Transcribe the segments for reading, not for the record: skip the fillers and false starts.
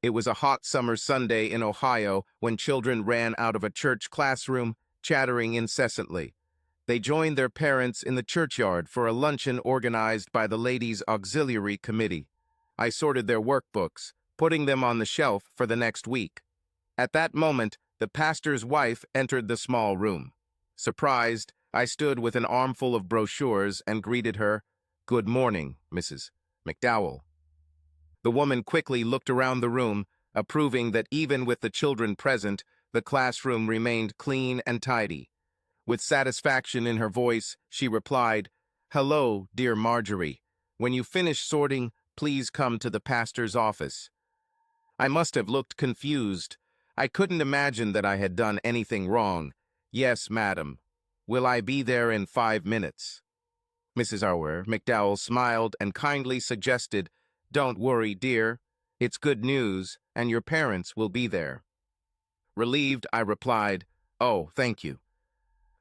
It was a hot summer Sunday in Ohio when children ran out of a church classroom, chattering incessantly. They joined their parents in the churchyard for a luncheon organized by the Ladies' Auxiliary Committee. I sorted their workbooks, putting them on the shelf for the next week. At that moment, the pastor's wife entered the small room. Surprised, I stood with an armful of brochures and greeted her. "Good morning, Mrs. McDowell." The woman quickly looked around the room, approving that even with the children present, the classroom remained clean and tidy. With satisfaction in her voice, she replied, "Hello, dear Marjorie. When you finish sorting, please come to the pastor's office." I must have looked confused. I couldn't imagine that I had done anything wrong. "Yes, madam. Will I be there in 5 minutes?" Mrs. McDowell smiled and kindly suggested, "Don't worry, dear. It's good news, and your parents will be there." Relieved, I replied, "Oh, thank you."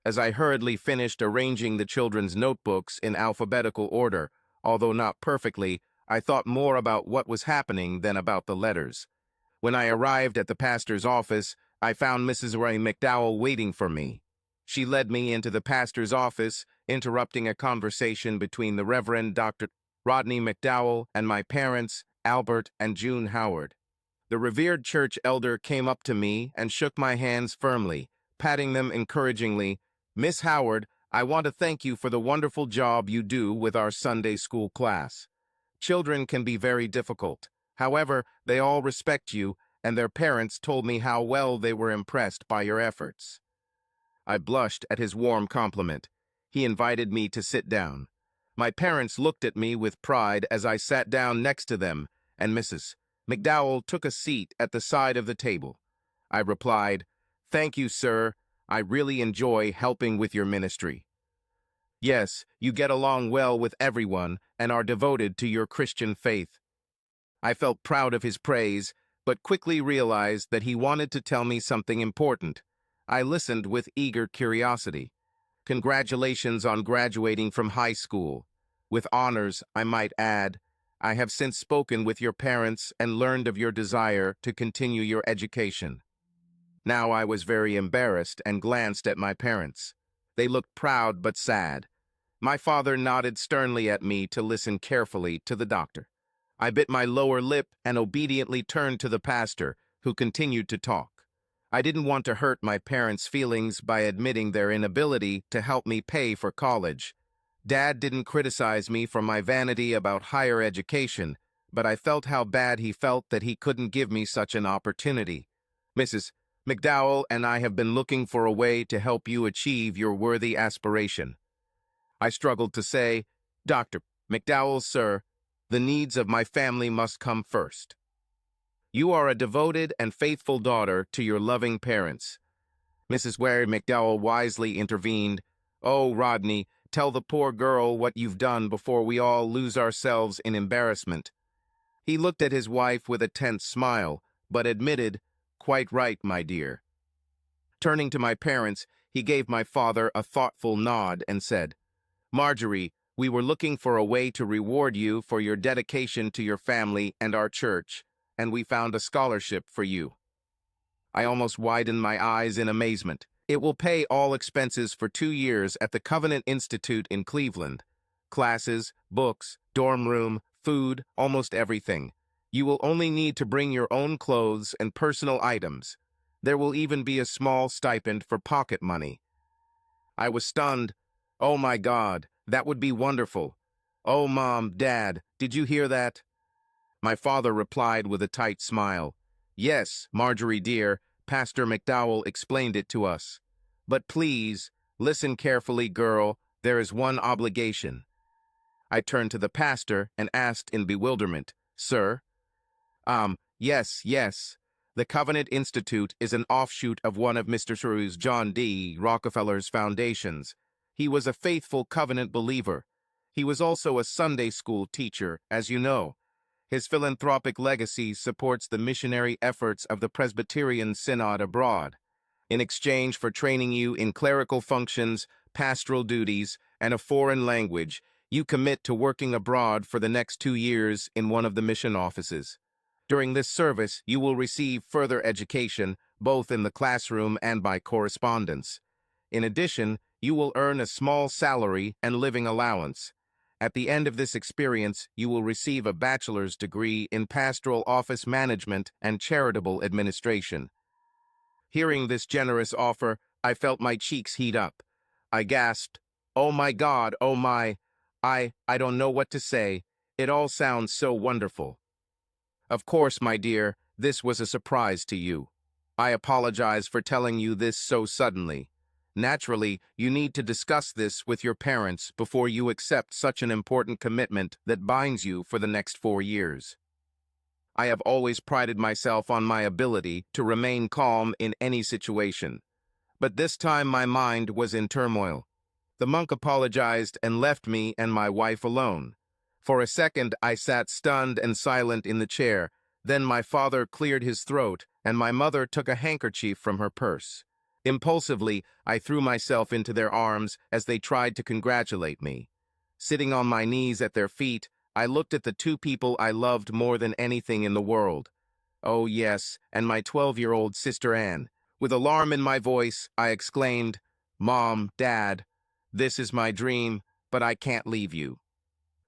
As I hurriedly finished arranging the children's notebooks in alphabetical order, although not perfectly, I thought more about what was happening than about the letters. When I arrived at the pastor's office, I found Mrs. Ray McDowell waiting for me. She led me into the pastor's office, interrupting a conversation between the Reverend Dr. Rodney McDowell and my parents, Albert and June Howard. The revered church elder came up to me and shook my hands firmly, patting them encouragingly. "Miss Howard, I want to thank you for the wonderful job you do with our Sunday school class. Children can be very difficult. However, they all respect you, and their parents told me how well they were impressed by your efforts." I blushed at his warm compliment. He invited me to sit down. My parents looked at me with pride as I sat down next to them, and Mrs. McDowell took a seat at the side of the table. I replied, "Thank you, sir. I really enjoy helping with your ministry. Yes, you get along well with everyone and are devoted to your Christian faith." I felt proud of his praise, but quickly realized that he wanted to tell me something important. I listened with eager curiosity. "Congratulations on graduating from high school. With honors, I might add. I have since spoken with your parents and learned of your desire to continue your education." Now I was very embarrassed and glanced at my parents. They looked proud but sad. My father nodded sternly at me to listen carefully to the doctor. I bit my lower lip and obediently turned to the pastor, who continued to talk. I didn't want to hurt my parents' feelings by admitting their inability to help me pay for college. Dad didn't criticize me for my vanity about higher education, but I felt how bad he felt that he couldn't give me such an opportunity. "Mrs. McDowell and I have been looking for a way to help you achieve your worthy aspiration." I struggled to say, "Dr. McDowell, sir, the needs of my family must come first." "You are a devoted and faithful daughter to your loving parents." Mrs. Wary McDowell wisely intervened. "Oh, Rodney, tell the poor girl what you've done before we all lose ourselves in embarrassment." He looked at his wife with a tense smile, but admitted, "Quite right, my dear." Turning to my parents, he gave my father a thoughtful nod and said, "Marjorie, we were looking for a way to reward you for your dedication to your family and our church, and we found a scholarship for you." I almost widened my eyes in amazement. "It will pay all expenses for 2 years at the Covenant Institute in Cleveland. Classes, books, dorm room, food, almost everything. You will only need to bring your own clothes and personal items. There will even be a small stipend for pocket money." I was stunned. "Oh my God, that would be wonderful. Oh, Mom, Dad, did you hear that?" My father replied with a tight smile. "Yes, Marjorie dear, Pastor McDowell explained it to us. But please, listen carefully, girl, there is one obligation." I turned to the pastor and asked in bewilderment, "Sir?" Yes. The Covenant Institute is an offshoot of one of Mr. John D. Rockefeller's foundations. He was a faithful covenant believer. He was also a Sunday school teacher, as you know. His philanthropic legacy supports the missionary efforts of the Presbyterian Synod abroad. In exchange for training you in clerical functions, pastoral duties, and a foreign language, you commit to working abroad for the next 2 years in one of the mission offices. During this service, you will receive further education, both in the classroom and by correspondence. In addition, you will earn a small salary and living allowance. At the end of this experience, you will receive a bachelor's degree in pastoral office management and charitable administration. Hearing this generous offer, I felt my cheeks heat up. I gasped, "Oh my God, oh my, I don't know what to say. It all sounds so wonderful." Of course, my dear, this was a surprise to you. I apologize for telling you this so suddenly. Naturally, you need to discuss this with your parents before you accept such an important commitment that binds you for the next 4 years. I have always prided myself on my ability to remain calm in any situation. But this time my mind was in turmoil. The monk apologized and left me and my wife alone. For a second, I sat stunned and silent in the chair. Then my father cleared his throat, and my mother took a handkerchief from her purse. Impulsively, I threw myself into their arms as they tried to congratulate me. Sitting on my knees at their feet, I looked at the two people I loved more than anything in the world. Oh yes, and my 12-year-old sister Anne. With alarm in my voice, I exclaimed, "Mom, Dad, this is my dream, but I can't leave you.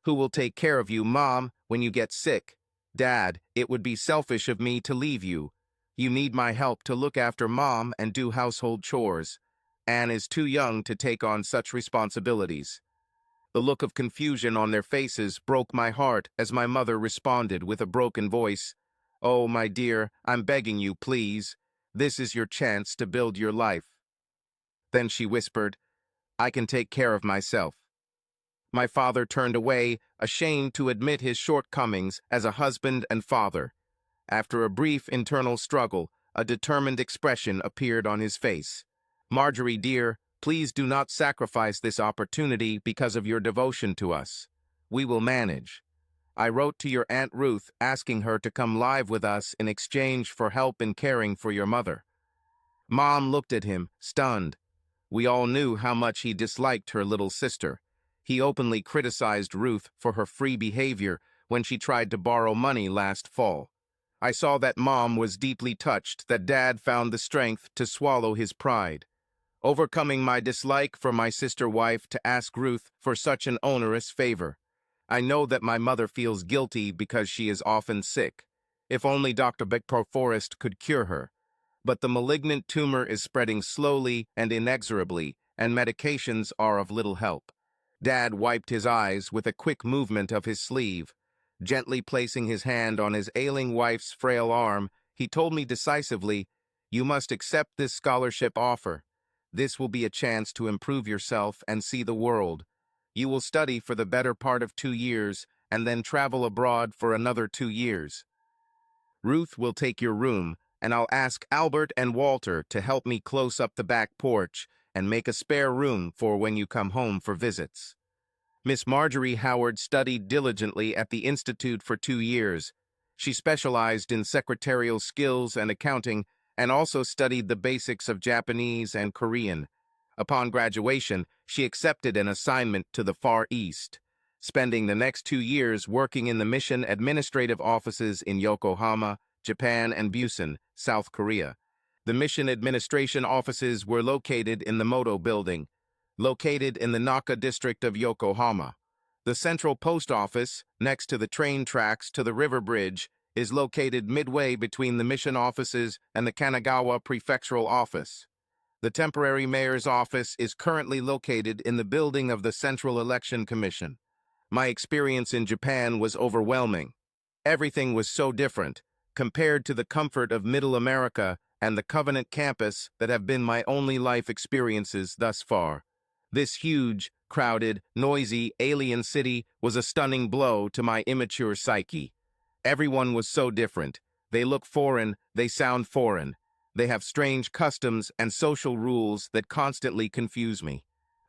Who will take care of you, Mom, when you get sick? Dad, it would be selfish of me to leave you. You need my help to look after Mom and do household chores. Anne is too young to take on such responsibilities." The look of confusion on their faces broke my heart as my mother responded with a broken voice, "Oh, my dear, I'm begging you, please. This is your chance to build your life." Then she whispered, "I can take care of myself." My father turned away, ashamed to admit his shortcomings as a husband and father. After a brief internal struggle, a determined expression appeared on his face. "Marjorie, dear, please do not sacrifice this opportunity because of your devotion to us. We will manage. I wrote to your Aunt Ruth asking her to come live with us in exchange for help in caring for your mother." Mom looked at him, stunned. We all knew how much he disliked her little sister. He openly criticized Ruth for her free behavior when she tried to borrow money last fall. I saw that Mom was deeply touched that Dad found the strength to swallow his pride. Overcoming my dislike for my sister-wife to ask Ruth for such an onerous favor. I know that my mother feels guilty because she is often sick. If only Dr. Beckpour-Forrest could cure her. But the malignant tumor is spreading slowly and inexorably, and medications are of little help. Dad wiped his eyes with a quick movement of his sleeve. Gently placing his hand on his ailing wife's frail arm, he told me decisively, "You must accept this scholarship offer. This will be a chance to improve yourself and see the world. You will study for the better part of 2 years and then travel abroad for another 2 years. Ruth will take your room, and I'll ask Albert and Walter to help me close up the back porch and make a spare room for when you come home for visits." Miss Marjorie Howard studied diligently at the Institute for 2 years. She specialized in secretarial skills and accounting, and also studied the basics of Japanese and Korean. Upon graduation, she accepted an assignment to the Far East, spending the next 2 years working in the mission administrative offices in Yokohama, Japan, and Busan, South Korea. The mission administration offices were located in the Moto Building, located in the Naka district of Yokohama. The central post office, next to the train tracks to the river bridge, is located midway between the mission offices and the Kanagawa prefectural office. The temporary mayor's office is currently located in the building of the Central Election Commission. My experience in Japan was overwhelming. Everything was so different, compared to the comfort of Middle America and the Covenant campus that have been my only life experiences thus far. This huge, crowded, noisy, alien city was a stunning blow to my immature psyche. Everyone was so different. They look foreign, they sound foreign. They have strange customs and social rules that constantly confuse me.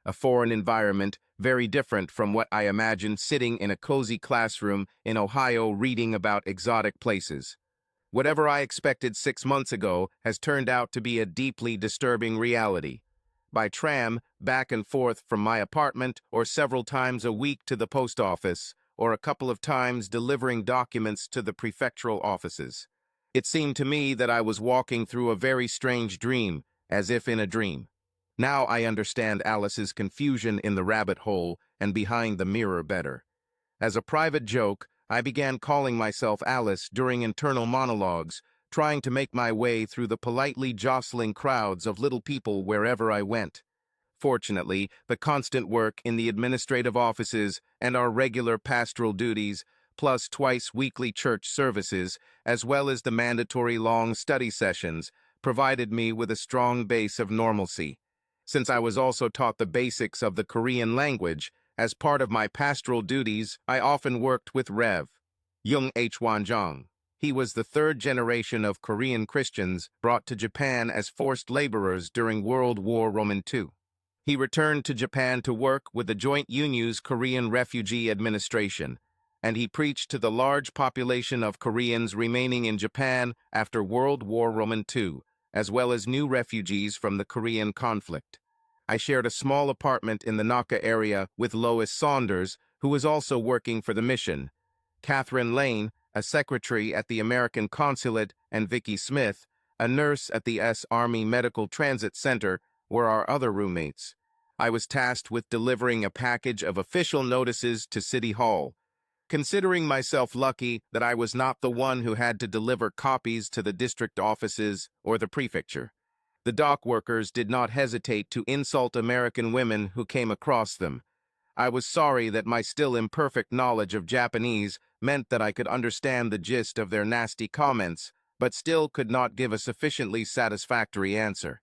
A foreign environment, very different from what I imagined sitting in a cozy classroom in Ohio reading about exotic places. Whatever I expected 6 months ago has turned out to be a deeply disturbing reality. By tram, back and forth from my apartment or several times a week to the post office, or a couple of times delivering documents to the prefectural offices. It seemed to me that I was walking through a very strange dream, as if in a dream. Now I understand Alice's confusion in the rabbit hole and behind the mirror better. As a private joke, I began calling myself Alice during internal monologues, trying to make my way through the politely jostling crowds of little people wherever I went. Fortunately, the constant work in the administrative offices and our regular pastoral duties, plus twice weekly church services, as well as the mandatory long study sessions, provided me with a strong base of normalcy. Since I was also taught the basics of the Korean language, as part of my pastoral duties, I often worked with Rev. Jung H. Wanjong. He was the third generation of Korean Christians brought to Japan as forced laborers during World War II. He returned to Japan to work with the Joint Unu's Korean Refugee Administration, and he preached to the large population of Koreans remaining in Japan after World War II, as well as new refugees from the Korean conflict. I shared a small apartment in the Naka area with Lois Saunders, who was also working for the mission. Catherine Lane, a secretary at the American Consulate, and Vicki Smith, a nurse at the U.S. Army Medical Transit Center, were our other roommates. I was tasked with delivering a package of official notices to City Hall, considering myself lucky that I was not the one who had to deliver copies to the district offices or the prefecture. The dock workers did not hesitate to insult American women who came across them. I was sorry that my still imperfect knowledge of Japanese meant that I could understand the gist of their nasty comments, but still could not give a sufficiently satisfactory answer.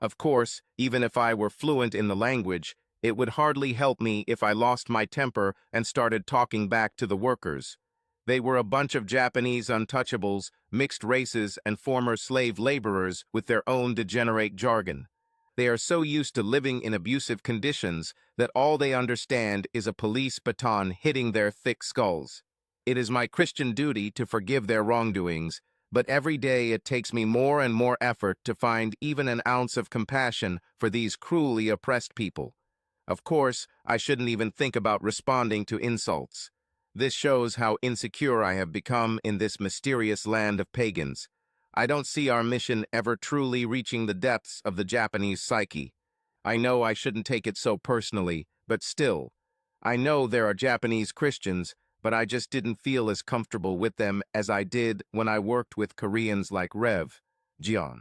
Of course, even if I were fluent in the language, it would hardly help me if I lost my temper and started talking back to the workers. They were a bunch of Japanese untouchables, mixed races, and former slave laborers with their own degenerate jargon. They are so used to living in abusive conditions that all they understand is a police baton hitting their thick skulls. It is my Christian duty to forgive their wrongdoings, but every day it takes me more and more effort to find even an ounce of compassion for these cruelly oppressed people. Of course, I shouldn't even think about responding to insults. This shows how insecure I have become in this mysterious land of pagans. I don't see our mission ever truly reaching the depths of the Japanese psyche. I know I shouldn't take it so personally, but still. I know there are Japanese Christians, but I just didn't feel as comfortable with them as I did when I worked with Koreans like Rev. Jian.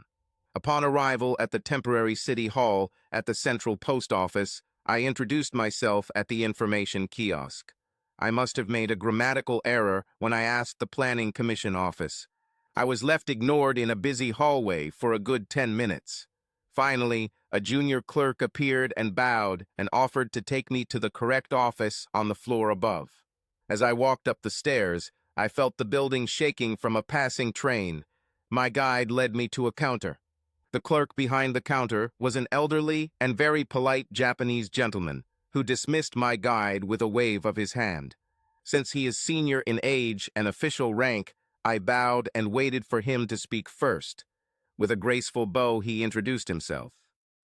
Upon arrival at the temporary city hall at the central post office, I introduced myself at the information kiosk. I must have made a grammatical error when I asked the Planning Commission office. I was left ignored in a busy hallway for a good 10 minutes. Finally, a junior clerk appeared and bowed and offered to take me to the correct office on the floor above. As I walked up the stairs, I felt the building shaking from a passing train. My guide led me to a counter. The clerk behind the counter was an elderly and very polite Japanese gentleman who dismissed my guide with a wave of his hand. Since he is senior in age and official rank, I bowed and waited for him to speak first. With a graceful bow, he introduced himself.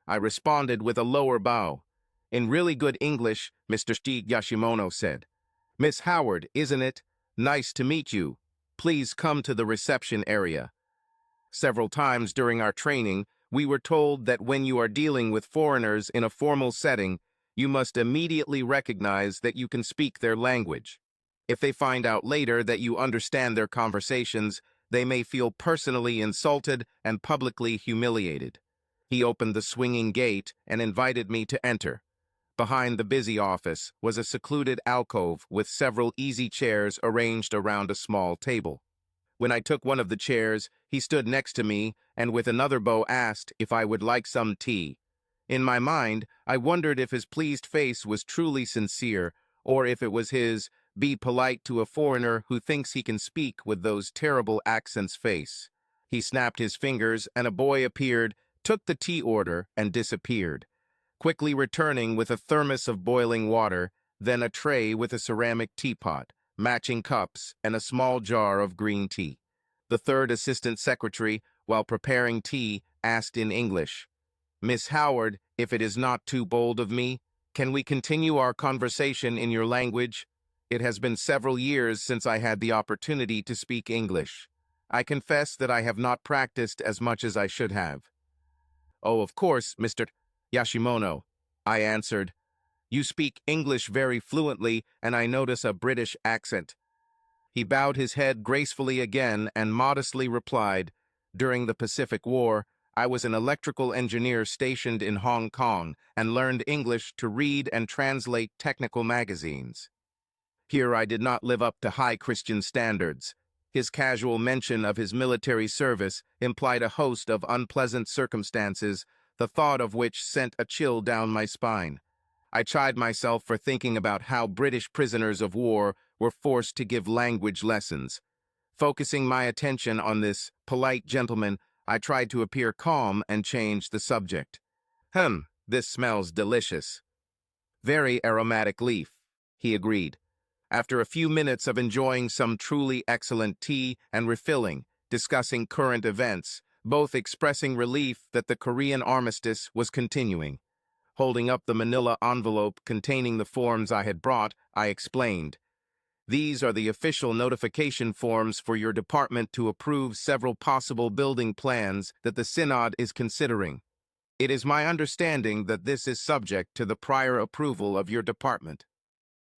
I responded with a lower bow. In really good English, Mr. Steve Yashimono said, "Miss Howard, isn't it? Nice to meet you. Please come to the reception area." Several times during our training, we were told that when you are dealing with foreigners in a formal setting, you must immediately recognize that you can speak their language. If they find out later that you understand their conversations, they may feel personally insulted and publicly humiliated. He opened the swinging gate and invited me to enter. Behind the busy office was a secluded alcove with several easy chairs arranged around a small table. When I took one of the chairs, he stood next to me and with another bow asked if I would like some tea. In my mind, I wondered if his pleased face was truly sincere or if it was his "be polite to a foreigner who thinks he can speak with those terrible accents" face. He snapped his fingers and a boy appeared, took the tea order, and disappeared, quickly returning with a thermos of boiling water, then a tray with a ceramic teapot, matching cups, and a small jar of green tea. The third assistant secretary, while preparing tea, asked in English, "Miss Howard, if it is not too bold of me, can we continue our conversation in your language?" It has been several years since I had the opportunity to speak English. I confess that I have not practiced as much as I should have. Oh, of course, Mr. Yashimono, I answered. You speak English very fluently, and I notice a British accent. He bowed his head gracefully again and modestly replied, during the Pacific War, I was an electrical engineer stationed in Hong Kong and learned English to read and translate technical magazines. Here I did not live up to high Christian standards. His casual mention of his military service implied a host of unpleasant circumstances, the thought of which sent a chill down my spine. I chid myself for thinking about how British prisoners of war were forced to give language lessons. Focusing my attention on this polite gentleman, I tried to appear calm and change the subject. This smells delicious. Very aromatic leaf, he agreed. After a few minutes of enjoying some truly excellent tea and refilling, discussing current events, both expressing relief that the Korean armistice was continuing. Holding up the manila envelope containing the forms I had brought, I explained, "These are the official notification forms for your department to approve several possible building plans that the Synod is considering. It is my understanding that this is subject to the prior approval of your department."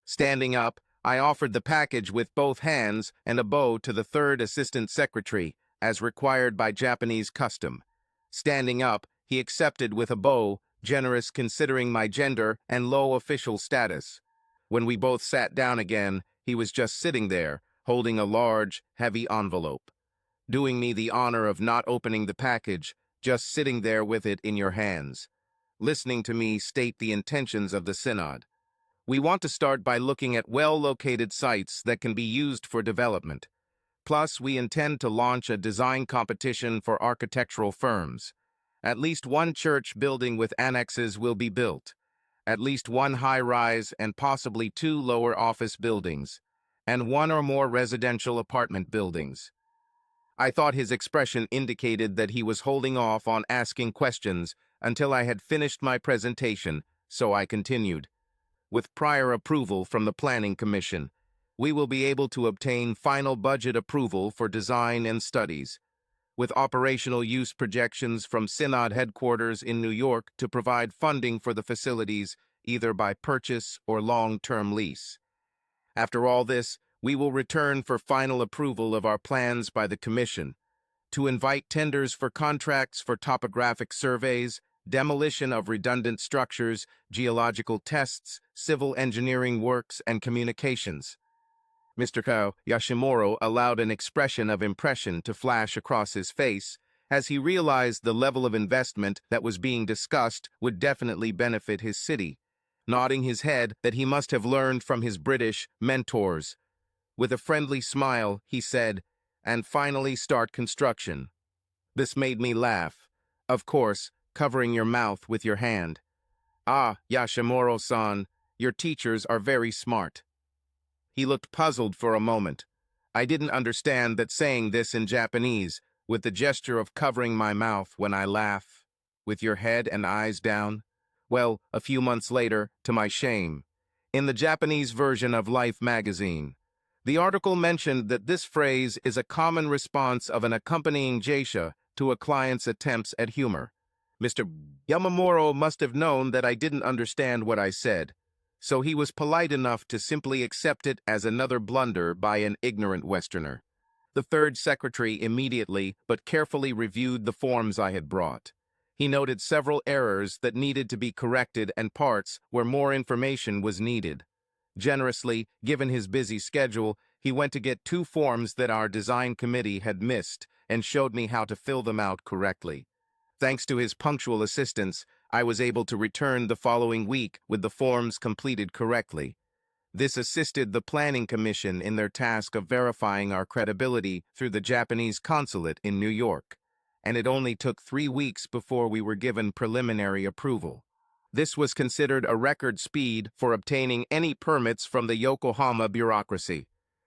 Standing up, I offered the package with both hands and a bow to the third assistant secretary, as required by Japanese custom. Standing up, he accepted with a bow, generous considering my gender and low official status. When we both sat down again, he was just sitting there, holding a large, heavy envelope. Doing me the honor of not opening the package, just sitting there with it in your hands. Listening to me state the intentions of the Synod. We want to start by looking at well-located sites that can be used for development. Plus, we intend to launch a design competition for architectural firms. At least one church building with annexes will be built. At least one high-rise and possibly 2 lower office buildings. And 1 or more residential apartment buildings. I thought his expression indicated that he was holding off on asking questions until I had finished my presentation, so I continued. With prior approval from the Planning Commission, we will be able to obtain final budget approval for design and studies, with operational use projections from Synod headquarters in New York to provide funding for the facilities either by purchase or long-term lease. After all this, we will return for final approval of our plans by the Commission, to invite tenders for contracts for topographic surveys, demolition of redundant structures, geological tests, civil engineering works, and communications. Mr. Yashimura allowed an expression of impression to flash across his face as he realized the level of investment that was being discussed would definitely benefit his city, nodding his head that he must have learned from his British mentors. With a friendly smile, he said, "And finally start construction." This made me laugh. Of course, covering your mouth with your hand. "Ah, Yashimura-san, your teachers are very smart." He looked puzzled for a moment. I didn't understand that saying this in Japanese, with the gesture of covering my mouth when I laugh, with your head and eyes down. Well, a few months later, to my shame, in the Japanese version of Life magazine, the article mentioned that this phrase is a common response of an accompanying geisha to a client's attempts at humor. Mr. Yamamuro must have known that I didn't understand what I said, so he was polite enough to simply accept it as another blunder by an ignorant Westerner. The third secretary immediately but carefully reviewed the forms I had brought. He noted several errors that needed to be corrected and parts where more information was needed. Generously, given his busy schedule, he went to get 2 forms that our design committee had missed and showed me how to fill them out correctly. Thanks to his punctual assistance, I was able to return the following week with the forms completed correctly. This assisted the Planning Commission in their task of verifying our credibility through the Japanese consulate in New York, and it only took 3 weeks before we were given preliminary approval. This was considered a record speed for obtaining any permits from the Yokohama bureaucracy.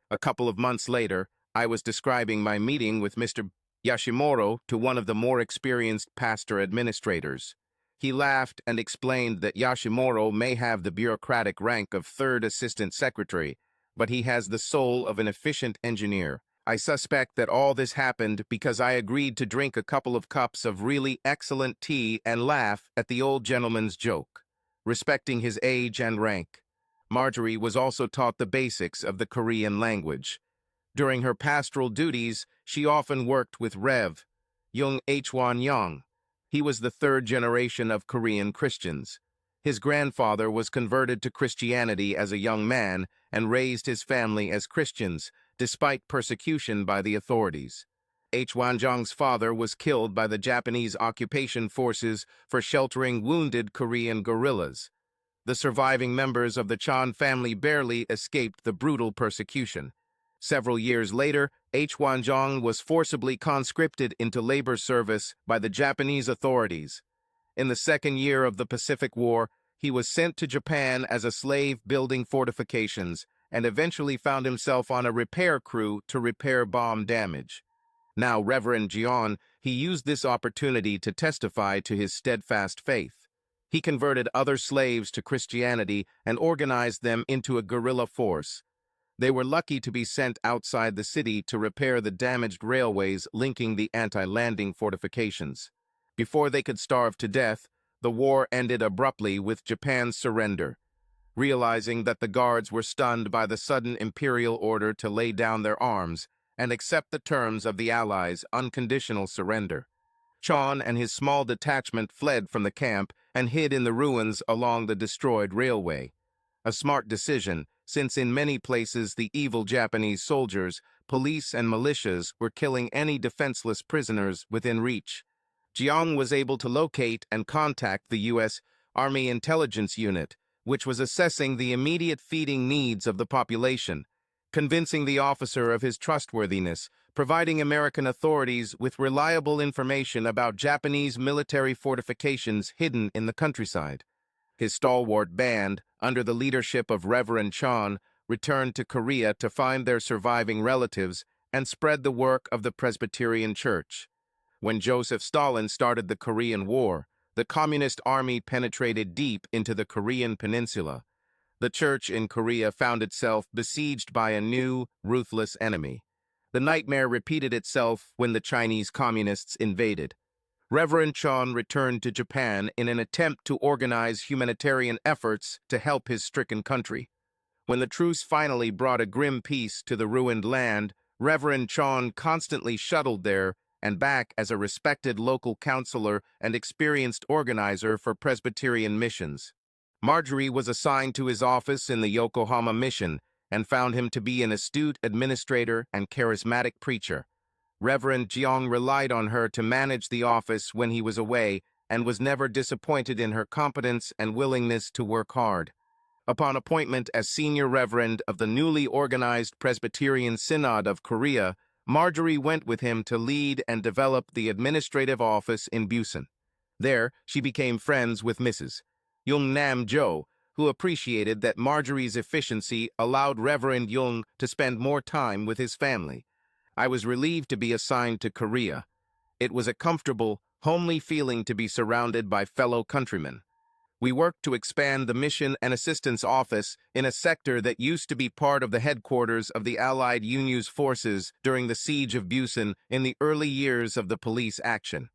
A couple of months later, I was describing my meeting with Mr. Yashimura to one of the more experienced pastor administrators. He laughed and explained that Yashimura may have the bureaucratic rank of third assistant secretary, but he has the soul of an efficient engineer. I suspect that all this happened because I agreed to drink a couple of cups of really excellent tea and laugh at the old gentleman's joke, respecting his age and rank. Marjorie was also taught the basics of the Korean language. During her pastoral duties, she often worked with Rev. Jung Hwan Young. He was the third generation of Korean Christians. His grandfather was converted to Christianity as a young man and raised his family as Christians, despite persecution by the authorities. Hwan Young's father was killed by the Japanese occupation forces for sheltering wounded Korean guerrillas. The surviving members of the Chan family barely escaped the brutal persecution. Several years later, Hwan Jong was forcibly conscripted into labor service by the Japanese authorities. In the second year of the Pacific War, he was sent to Japan as a slave building fortifications and eventually found himself on a repair crew to repair bomb damage. Now Reverend Jian, he used this opportunity to testify to his steadfast faith. He converted other slaves to Christianity and organized them into a guerrilla force. They were lucky to be sent outside the city to repair the damaged railways linking the anti-landing fortifications. Before they could starve to death, the war ended abruptly with Japan's surrender. Realizing that the guards were stunned by the sudden imperial order to lay down their arms and accept the terms of the Allies' unconditional surrender, Chon and his small detachment fled from the camp and hid in the ruins along the destroyed railway. A smart decision, since in many places the evil Japanese soldiers, police, and militias were killing any defenseless prisoners within reach. Jiang was able to locate and contact the U.S. Army Intelligence Unit, which was assessing the immediate feeding needs of the population, convincing the officer of his trustworthiness, providing American authorities with reliable information about Japanese military fortifications hidden in the countryside. His stalwart band, under the leadership of Reverend Chan, returned to Korea to find their surviving relatives and spread the work of the Presbyterian Church. When Joseph Stalin started the Korean War, the Communist Army penetrated deep into the Korean peninsula. The church in Korea found itself besieged by a new, ruthless enemy. The nightmare repeated itself when the Chinese communists invaded. Reverend Chan returned to Japan in an attempt to organize humanitarian efforts to help his stricken country. When the truce finally brought a grim peace to the ruined land, Reverend Chan constantly shuttled there and back as a respected local counselor and experienced organizer for Presbyterian missions. Marjorie was assigned to his office in the Yokohama mission and found him to be an astute administrator and charismatic preacher. Reverend Jiang relied on her to manage the office when he was away and was never disappointed in her competence and willingness to work hard. Upon appointment as senior reverend of the newly organized Presbyterian Synod of Korea, Marjorie went with him to lead and develop the administrative office in Busan. There, she became friends with Mrs. Jung Nam Jo, who appreciated that Marjorie's efficiency allowed Reverend Jung to spend more time with his family. I was relieved to be assigned to Korea. It was a comfortable, homely feeling to be surrounded by fellow countrymen. We worked to expand the Mission and Assistance Office in a sector that used to be part of the headquarters of the Allied UNU's forces during the siege of Busan in the early years of the police action.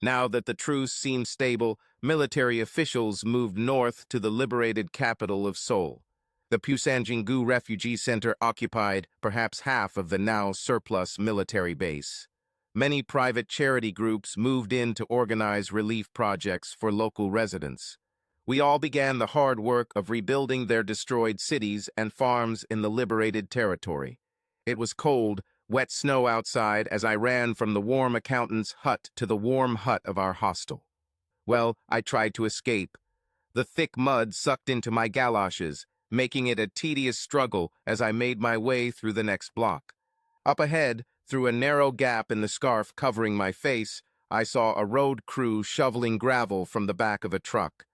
Now that the truce seemed stable, military officials moved north to the liberated capital of Seoul. The Pusan-Jingu Refugee Center occupied perhaps half of the now surplus military base. Many private charity groups moved in to organize relief projects for local residents. We all began the hard work of rebuilding their destroyed cities and farms in the liberated territory. It was cold, wet snow outside as I ran from the warm accountant's hut to the warm hut of our hostel. Well, I tried to escape. The thick mud sucked into my galoshes, making it a tedious struggle as I made my way through the next block. Up ahead, through a narrow gap in the scarf covering my face, I saw a road crew shoveling gravel from the back of a truck.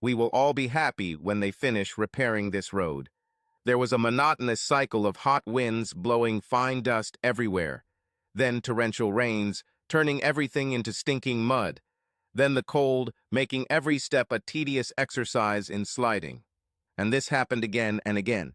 We will all be happy when they finish repairing this road. There was a monotonous cycle of hot winds blowing fine dust everywhere, then torrential rains, turning everything into stinking mud, then the cold, making every step a tedious exercise in sliding. And this happened again and again.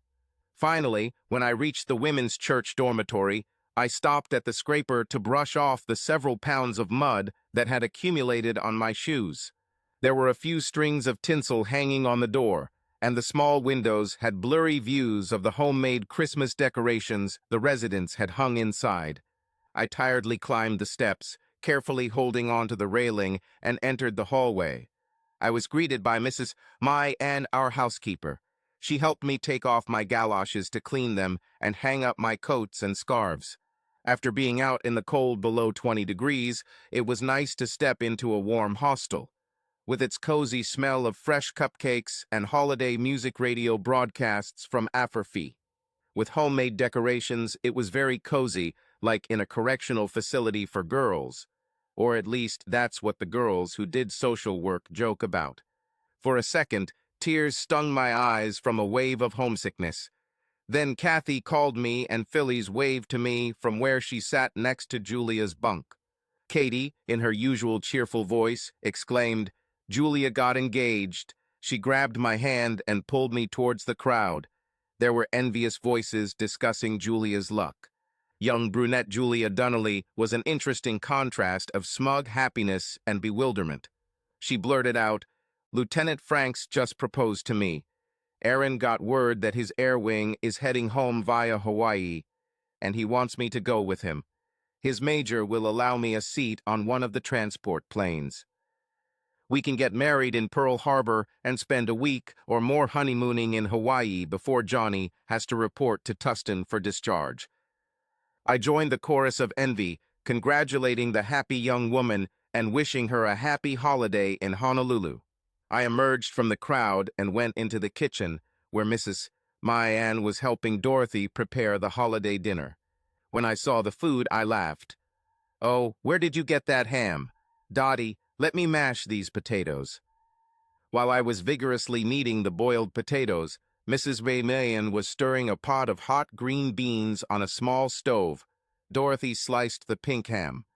Finally, when I reached the women's church dormitory, I stopped at the scraper to brush off the several pounds of mud that had accumulated on my shoes. There were a few strings of tinsel hanging on the door, and the small windows had blurry views of the homemade Christmas decorations the residents had hung inside. I tiredly climbed the steps, carefully holding onto the railing, and entered the hallway. I was greeted by Mrs. My and our housekeeper. She helped me take off my galoshes to clean them and hang up my coats and scarves. After being out in the cold below 20 degrees, it was nice to step into a warm hostel. With its cozy smell of fresh cupcakes and holiday music radio broadcasts from Aferfi. With homemade decorations, it was very cozy, like in a correctional facility for girls. Or at least that's what the girls who did social work joke about. For a second, tears stung my eyes from a wave of homesickness. Then Kathy called me and Phyllis waved to me from where she sat next to Julia's bunk. Katie, in her usual cheerful voice, exclaimed, "Julia got engaged." She grabbed my hand and pulled me towards the crowd. There were envious voices discussing Julia's luck. Young brunette Julia Donnelly was an interesting contrast of smug happiness and bewilderment. She blurted out, "Lieutenant Franks just proposed to me. Aaron got word that his air wing is heading home via Hawaii, and he wants me to go with him. His major will allow me a seat on one of the transport planes. We can get married in Pearl Harbor and spend a week or more honeymooning in Hawaii before Johnny has to report to Tustin for discharge." I joined the chorus of envy, congratulating the happy young woman and wishing her a happy holiday in Honolulu. I emerged from the crowd and went into the kitchen, where Mrs. Mayan was helping Dorothy prepare the holiday dinner. When I saw the food, I laughed. "Oh, where did you get that ham? Dottie, let me mash these potatoes." While I was vigorously kneading the boiled potatoes, Mrs. Mayan was stirring a pot of hot green beans on a small stove. Dorothy sliced the pink ham.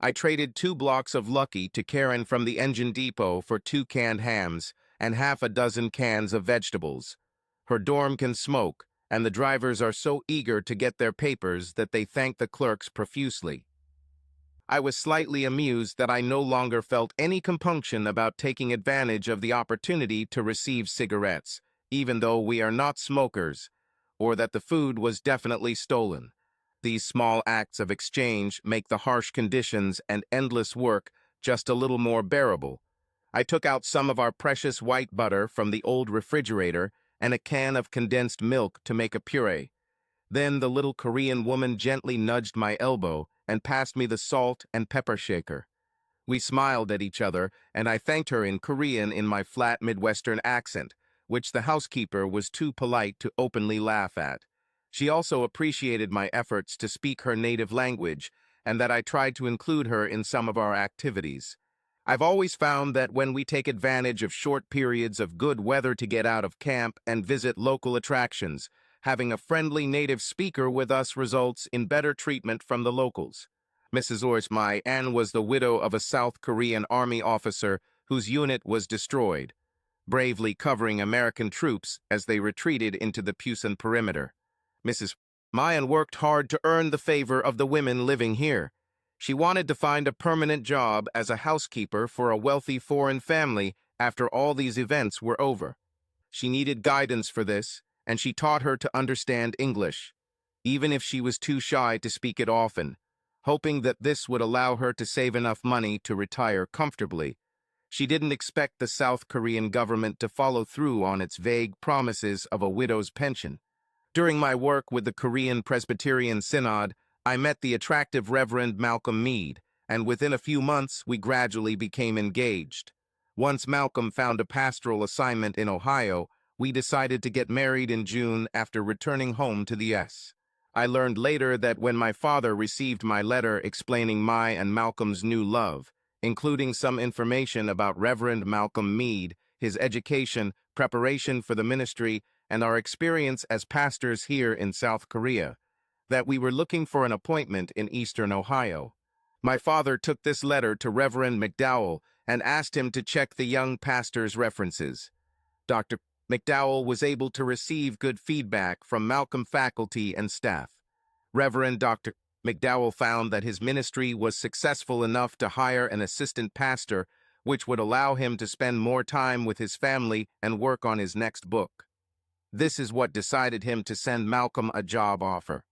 I traded 2 blocks of Lucky to Karen from the engine depot for 2 canned hams and half a dozen cans of vegetables. Her dorm can smoke, and the drivers are so eager to get their papers that they thank the clerks profusely. I was slightly amused that I no longer felt any compunction about taking advantage of the opportunity to receive cigarettes, even though we are not smokers, or that the food was definitely stolen. These small acts of exchange make the harsh conditions and endless work just a little more bearable. I took out some of our precious white butter from the old refrigerator and a can of condensed milk to make a puree. Then the little Korean woman gently nudged my elbow and passed me the salt and pepper shaker. We smiled at each other, and I thanked her in Korean in my flat Midwestern accent, which the housekeeper was too polite to openly laugh at. She also appreciated my efforts to speak her native language, and that I tried to include her in some of our activities. I've always found that when we take advantage of short periods of good weather to get out of camp and visit local attractions, having a friendly native speaker with us results in better treatment from the locals. Mrs. Orsmai Ann was the widow of a South Korean Army officer whose unit was destroyed, bravely covering American troops as they retreated into the Pusan perimeter. Mrs. Mayan worked hard to earn the favor of the women living here. She wanted to find a permanent job as a housekeeper for a wealthy foreign family after all these events were over. She needed guidance for this, and she taught her to understand English, even if she was too shy to speak it often, hoping that this would allow her to save enough money to retire comfortably. She didn't expect the South Korean government to follow through on its vague promises of a widow's pension. During my work with the Korean Presbyterian Synod, I met the attractive Reverend Malcolm Mead, and within a few months we gradually became engaged. Once Malcolm found a pastoral assignment in Ohio, we decided to get married in June after returning home to the U.S. I learned later that when my father received my letter explaining my and Malcolm's new love, including some information about Reverend Malcolm Mead, his education, preparation for the ministry, and our experience as pastors here in South Korea, that we were looking for an appointment in Eastern Ohio. My father took this letter to Reverend McDowell and asked him to check the young pastor's references. Dr. McDowell was able to receive good feedback from Malcolm faculty and staff. Reverend Dr. McDowell found that his ministry was successful enough to hire an assistant pastor, which would allow him to spend more time with his family and work on his next book. This is what decided him to send Malcolm a job offer.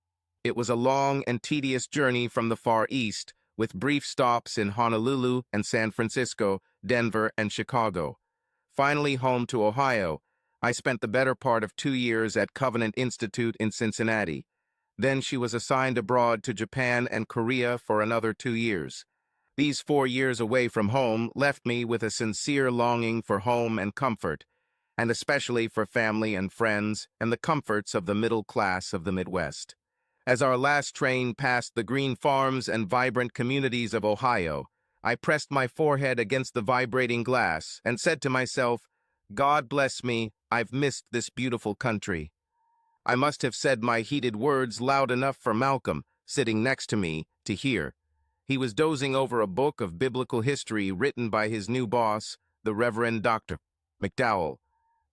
It was a long and tedious journey from the Far East, with brief stops in Honolulu and San Francisco, Denver, and Chicago. Finally home to Ohio, I spent the better part of 2 years at Covenant Institute in Cincinnati. Then she was assigned abroad to Japan and Korea for another 2 years. These 4 years away from home left me with a sincere longing for home and comfort, and especially for family and friends and the comforts of the middle class of the Midwest. As our last train passed the green farms and vibrant communities of Ohio, I pressed my forehead against the vibrating glass and said to myself, "God bless me, I've missed this beautiful country." I must have said my heated words loud enough for Malcolm, sitting next to me, to hear. He was dozing over a book of biblical history written by his new boss, the Reverend Dr. McDowell.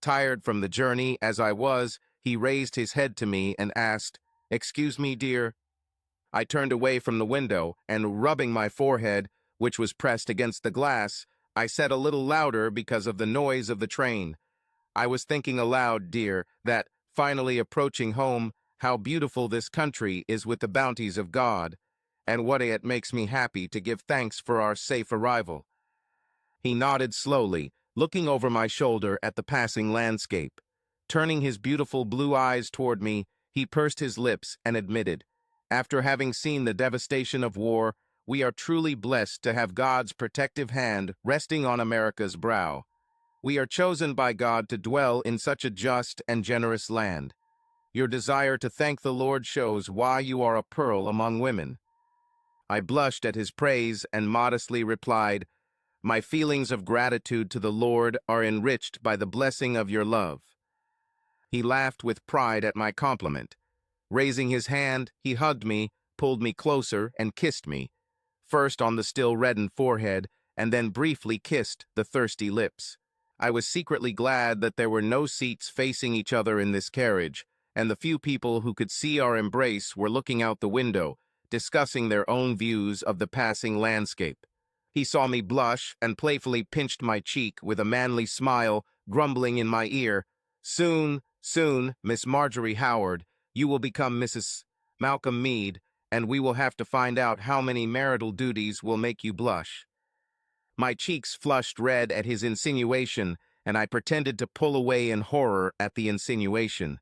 Tired from the journey as I was, he raised his head to me and asked, "Excuse me, dear?" I turned away from the window and, rubbing my forehead, which was pressed against the glass, I said a little louder because of the noise of the train, "I was thinking aloud, dear, that, finally approaching home, how beautiful this country is with the bounties of God, and what it makes me happy to give thanks for our safe arrival." He nodded slowly, looking over my shoulder at the passing landscape. Turning his beautiful blue eyes toward me, he pursed his lips and admitted, "After having seen the devastation of war, we are truly blessed to have God's protective hand resting on America's brow. We are chosen by God to dwell in such a just and generous land. Your desire to thank the Lord shows why you are a pearl among women." I blushed at his praise and modestly replied, "My feelings of gratitude to the Lord are enriched by the blessing of your love." He laughed with pride at my compliment. Raising his hand, he hugged me, pulled me closer, and kissed me, first on the still reddened forehead, and then briefly kissed the thirsty lips. I was secretly glad that there were no seats facing each other in this carriage, and the few people who could see our embrace were looking out the window, discussing their own views of the passing landscape. He saw me blush and playfully pinched my cheek with a manly smile, grumbling in my ear, "Soon, soon, Miss Marjorie Howard, you will become Mrs. Malcolm Meade, and we will have to find out how many marital duties will make you blush." My cheeks flushed red at his insinuation, and I pretended to pull away in horror at the insinuation.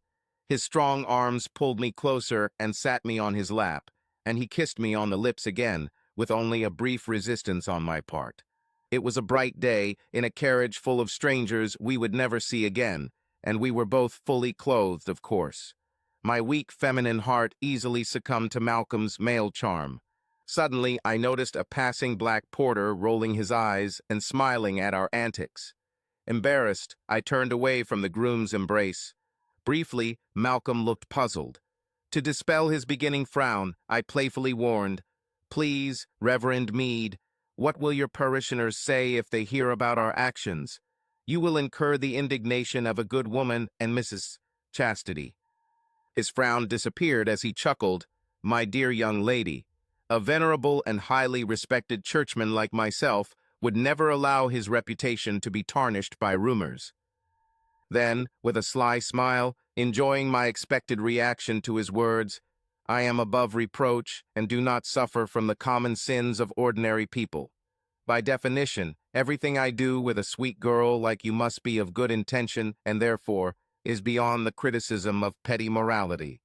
His strong arms pulled me closer and sat me on his lap, and he kissed me on the lips again, with only a brief resistance on my part. It was a bright day, in a carriage full of strangers we would never see again, and we were both fully clothed, of course. My weak feminine heart easily succumbed to Malcolm's male charm. Suddenly, I noticed a passing black porter rolling his eyes and smiling at our antics. Embarrassed, I turned away from the groom's embrace. Briefly, Malcolm looked puzzled. To dispel his beginning frown, I playfully warned, "Please, Reverend Meade, what will your parishioners say if they hear about our actions? You will incur the indignation of a good woman and Mrs. Chastity." His frown disappeared as he chuckled, "My dear young lady, a venerable and highly respected churchman like myself would never allow his reputation to be tarnished by rumors." Then, with a sly smile, enjoying my expected reaction to his words, "I am above reproach and do not suffer from the common sins of ordinary people. By definition, everything I do with a sweet girl like you must be of good intention and therefore is beyond the criticism of petty morality."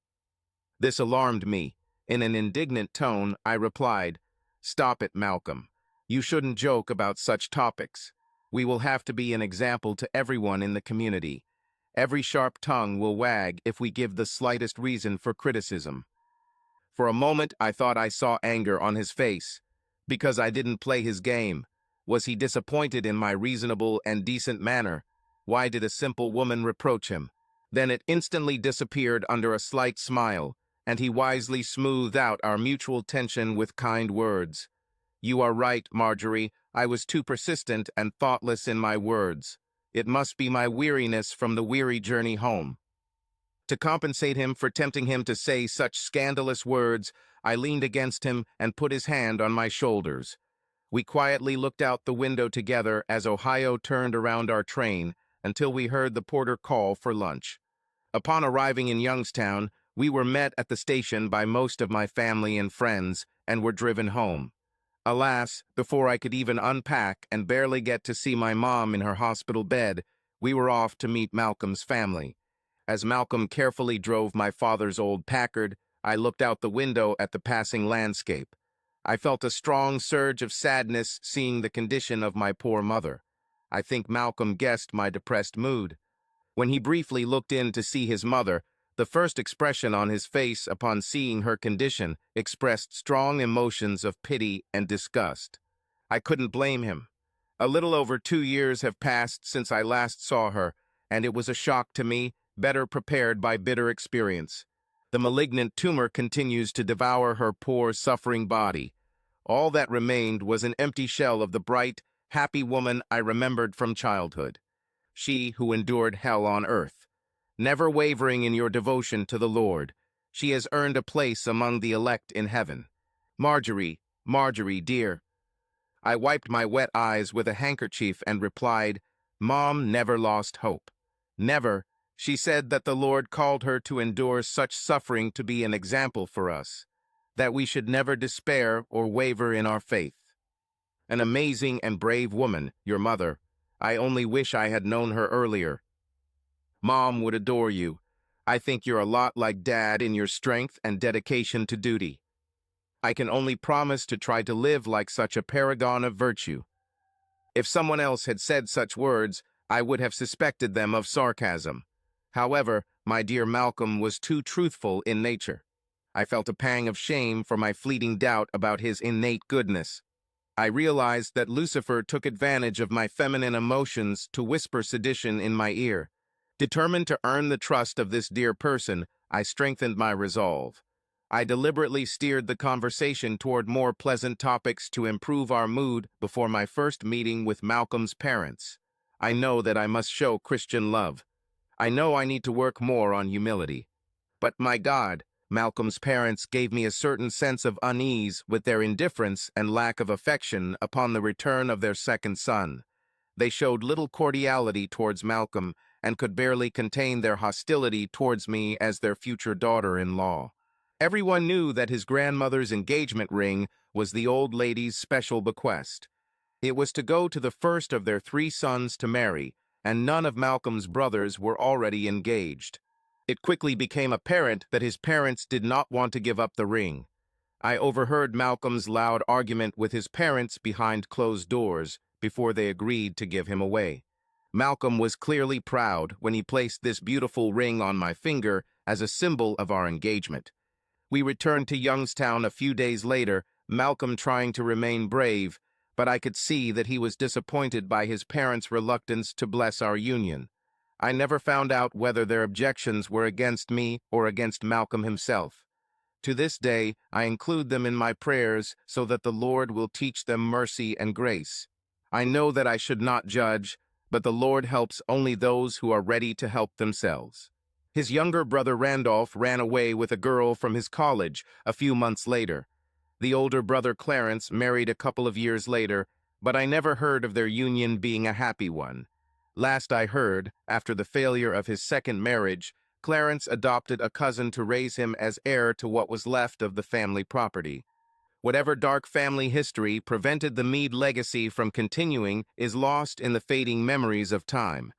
This alarmed me. In an indignant tone, I replied, "Stop it, Malcolm. You shouldn't joke about such topics. We will have to be an example to everyone in the community. Every sharp tongue will wag if we give the slightest reason for criticism." For a moment, I thought I saw anger on his face. Because I didn't play his game. Was he disappointed in my reasonable and decent manner? Why did a simple woman reproach him? Then it instantly disappeared under a slight smile, and he wisely smoothed out our mutual tension with kind words. "You are right, Marjorie. I was too persistent and thoughtless in my words. It must be my weariness from the weary journey home. To compensate him for tempting him to say such scandalous words, I leaned against him and put his hand on my shoulders. We quietly looked out the window together as Ohio turned around our train until we heard the porter call for lunch. Upon arriving in Youngstown, we were met at the station by most of my family and friends and were driven home. Alas, before I could even unpack and barely get to see my mom in her hospital bed, we were off to meet Malcolm's family. As Malcolm carefully drove my father's old Packard, I looked out the window at the passing landscape. I felt a strong surge of sadness seeing the condition of my poor mother. I think Malcolm guessed my depressed mood. When he briefly looked in to see his mother, the first expression on his face upon seeing her condition expressed strong emotions of pity and disgust. I couldn't blame him. A little over 2 years have passed since I last saw her, and it was a shock to me, better prepared by bitter experience. The malignant tumor continues to devour her poor, suffering body. All that remained was an empty shell of the bright, happy woman I remembered from childhood. She who endured hell on earth. Never wavering in your devotion to the Lord, she has earned a place among the elect in heaven. Marjorie, Marjorie, dear. I wiped my wet eyes with a handkerchief and replied, Mom never lost hope. Never. She said that the Lord called her to endure such suffering to be an example for us, that we should never despair or waver in our faith. An amazing and brave woman, your mother. I only wish I had known her earlier. Mom would adore you. I think you're a lot like Dad in your strength and dedication to duty. I can only promise to try to live like such a paragon of virtue. If someone else had said such words, I would have suspected them of sarcasm. However, my dear Malcolm was too truthful in nature. I felt a pang of shame for my fleeting doubt about his innate goodness. I realized that Lucifer took advantage of my feminine emotions to whisper sedition in my ear. Determined to earn the trust of this dear person, I strengthened my resolve. I deliberately steered the conversation toward more pleasant topics to improve our mood before my first meeting with Malcolm's parents. I know that I must show Christian love. I know I need to work more on humility. But my God, Malcolm's parents gave me a certain sense of unease with their indifference and lack of affection upon the return of their second son. They showed little cordiality towards Malcolm and could barely contain their hostility towards me as their future daughter-in-law. Everyone knew that his grandmother's engagement ring was the old lady's special bequest. It was to go to the first of their 3 sons to marry, and none of Malcolm's brothers were already engaged. It quickly became apparent that his parents did not want to give up the ring. I overheard Malcolm's loud argument with his parents behind closed doors before they agreed to give him away. Malcolm was clearly proud when he placed this beautiful ring on my finger as a symbol of our engagement. We returned to Youngstown a few days later, Malcolm trying to remain brave, but I could see that he was disappointed by his parents' reluctance to bless our union. I never found out whether their objections were against me or against Malcolm himself. To this day, I include them in my prayers so that the Lord will teach them mercy and grace. I know that I should not judge, but the Lord helps only those who are ready to help themselves. His younger brother Randolph ran away with a girl from his college a few months later. The older brother Clarence married a couple of years later, but I never heard of their union being a happy one. Last I heard, after the failure of his second marriage, Clarence adopted a cousin to raise him as heir to what was left of the family property. Whatever dark family history prevented the Meade legacy from continuing is lost in the fading memories of time.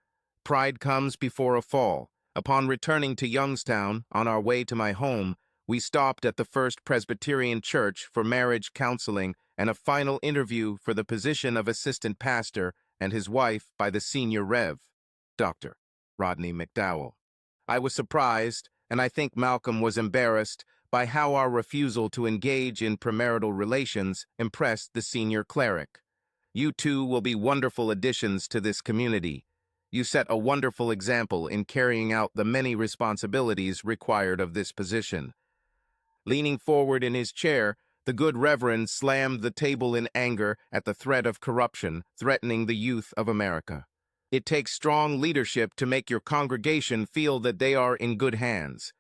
Pride comes before a fall. Upon returning to Youngstown, on our way to my home, we stopped at the First Presbyterian Church for marriage counseling and a final interview for the position of assistant pastor and his wife by the senior Rev. Dr. Rodney McDowell. I was surprised, and I think Malcolm was embarrassed, by how our refusal to engage in premarital relations impressed the senior cleric. You two will be wonderful additions to this community. You set a wonderful example in carrying out the many responsibilities required of this position. Leaning forward in his chair, the good Reverend slammed the table in anger at the threat of corruption threatening the youth of America. It takes strong leadership to make your congregation feel that they are in good hands.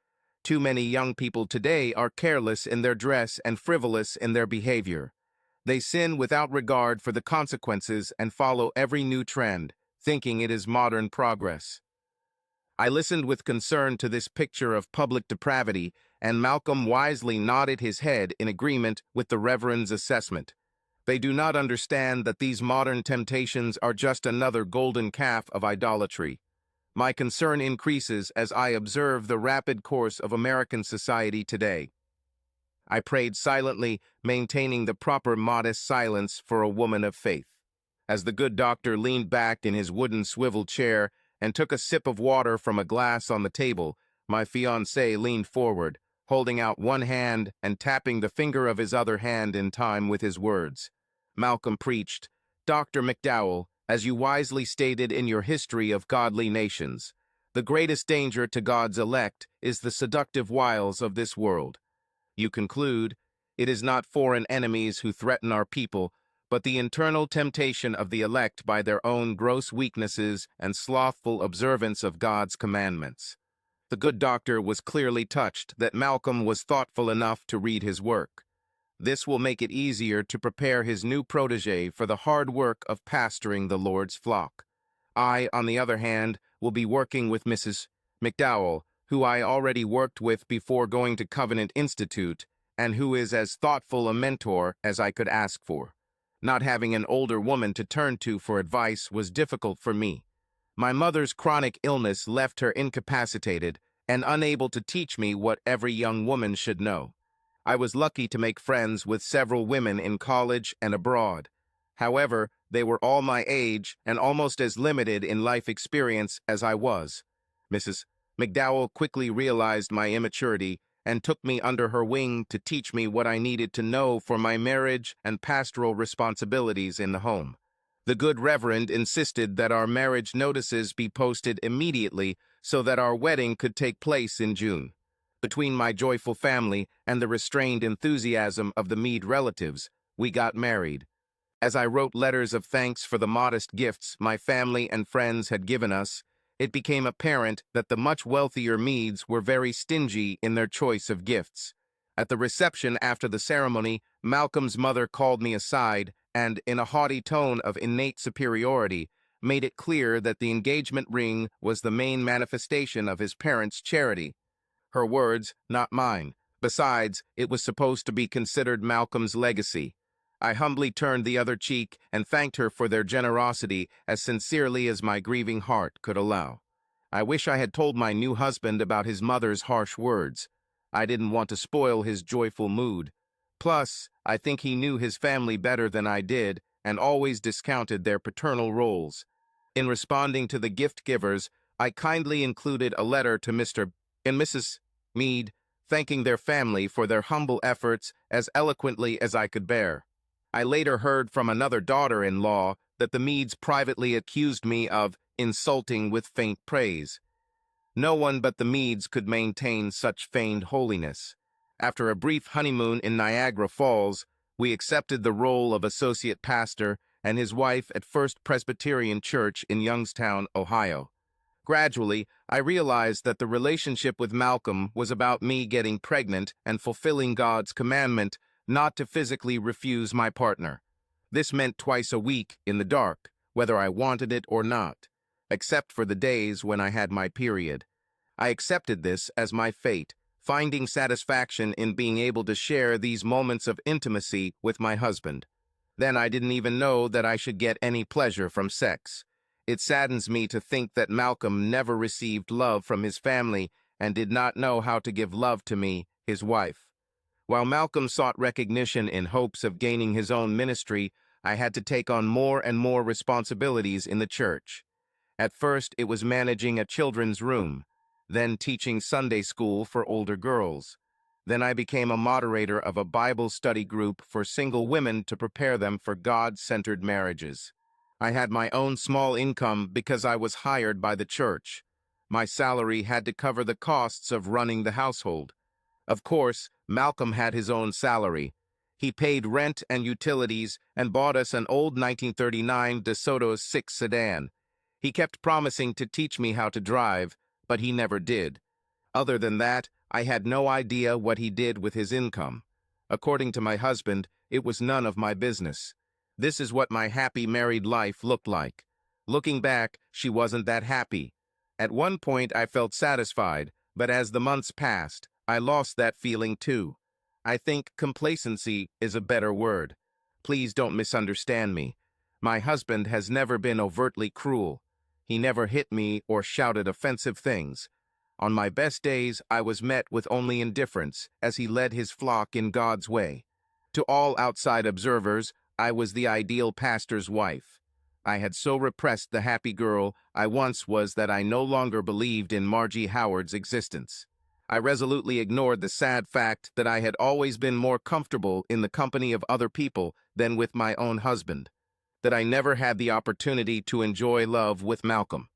Too many young people today are careless in their dress and frivolous in their behavior. They sin without regard for the consequences and follow every new trend, thinking it is modern progress. I listened with concern to this picture of public depravity, and Malcolm wisely nodded his head in agreement with the Reverend's assessment. They do not understand that these modern temptations are just another golden calf of idolatry. My concern increases as I observe the rapid course of American society today. I prayed silently, maintaining the proper modest silence for a woman of faith. As the good doctor leaned back in his wooden swivel chair and took a sip of water from a glass on the table, my fiancé leaned forward, holding out one hand and tapping the finger of his other hand in time with his words. Malcolm preached, "Dr. McDowell, as you wisely stated in your History of Godly Nations, the greatest danger to God's elect is the seductive wiles of this world. You conclude, it is not foreign enemies who threaten our people, but the internal temptation of the elect by their own gross weaknesses and slothful observance of God's commandments." The good doctor was clearly touched that Malcolm was thoughtful enough to read his work. This will make it easier to prepare his new protege for the hard work of pastoring the Lord's flock. I, on the other hand, will be working with Mrs. McDowell, who I already worked with before going to Covenant Institute, and who is as thoughtful a mentor as I could ask for. Not having an older woman to turn to for advice was difficult for me. My mother's chronic illness left her incapacitated and unable to teach me what every young woman should know. I was lucky to make friends with several women in college and abroad. However, they were all my age and almost as limited in life experience as I was. Mrs. McDowell quickly realized my immaturity and took me under her wing to teach me what I needed to know for my marriage and pastoral responsibilities in the home. The good Reverend insisted that our marriage notices be posted immediately so that our wedding could take place in June. Between my joyful family and the restrained enthusiasm of the Meade relatives, we got married. As I wrote letters of thanks for the modest gifts my family and friends had given us, it became apparent that the much wealthier Meades were very stingy in their choice of gifts. At the reception after the ceremony, Malcolm's mother called me aside and, in a haughty tone of innate superiority, made it clear that the engagement ring was the main manifestation of his parents' charity. Her words, not mine. Besides, it was supposed to be considered Malcolm's legacy. I humbly turned the other cheek and thanked her for their generosity as sincerely as my grieving heart could allow. I wish I had told my new husband about his mother's harsh words. I didn't want to spoil his joyful mood. Plus, I think he knew his family better than I did and always discounted their paternal roles. In responding to the gift givers, I kindly included a letter to Mr. and Mrs. Meade, thanking their family for their humble efforts as eloquently as I could bear. I later heard from another daughter-in-law that the Meades privately accused me of insulting with faint praise. No one but the Meades could maintain such feigned holiness. After a brief honeymoon in Niagara Falls, we accepted the role of associate pastor and his wife at First Presbyterian Church in Youngstown, Ohio. Gradually, I realized that the relationship with Malcolm was about me getting pregnant and fulfilling God's commandment not to physically refuse my partner. This meant twice a week in the dark, whether I wanted it or not, except for the days when I had my period. I accepted this as my fate, finding satisfaction in being able to share these moments of intimacy with my husband. Then I didn't even know that I should get any pleasure from sex. It saddens me to think that Malcolm never received love from his family and did not know how to give love to me, his wife. While Malcolm sought recognition in hopes of gaining his own ministry, I had to take on more and more responsibilities in the church. At first, it was managing a children's room, then teaching Sunday school for older girls. Then I became a moderator of a Bible study group for single women to prepare them for God-centered marriages. I had my own small income because I was hired by the church. My salary had to cover the costs of running the household. Of course, Malcolm had his own salary. He paid rent and utilities and bought us an old 1939 DeSoto 6 sedan. He kept promising to teach me how to drive, but he never did. Other than that, I had no idea what he did with his income. According to my husband, it was none of my business. This is what my happy married life looked like. Looking back, she wasn't that happy. At one point, I felt satisfied, but as the months passed, I lost that feeling too. I think complacency is a better word. Please don't misunderstand me. My husband has never been overtly cruel. He never hit me or shouted offensive things. On my best days, I was met with only indifference as he led his flock in God's way. To all outside observers, I was the ideal pastor's wife. I had so repressed the happy girl I once was that I no longer believed in Margie Howard's existence. I resolutely ignored the sad fact that I had always been more comfortable in the company of other people than with my own husband, that I never had the opportunity to enjoy love with Malcolm,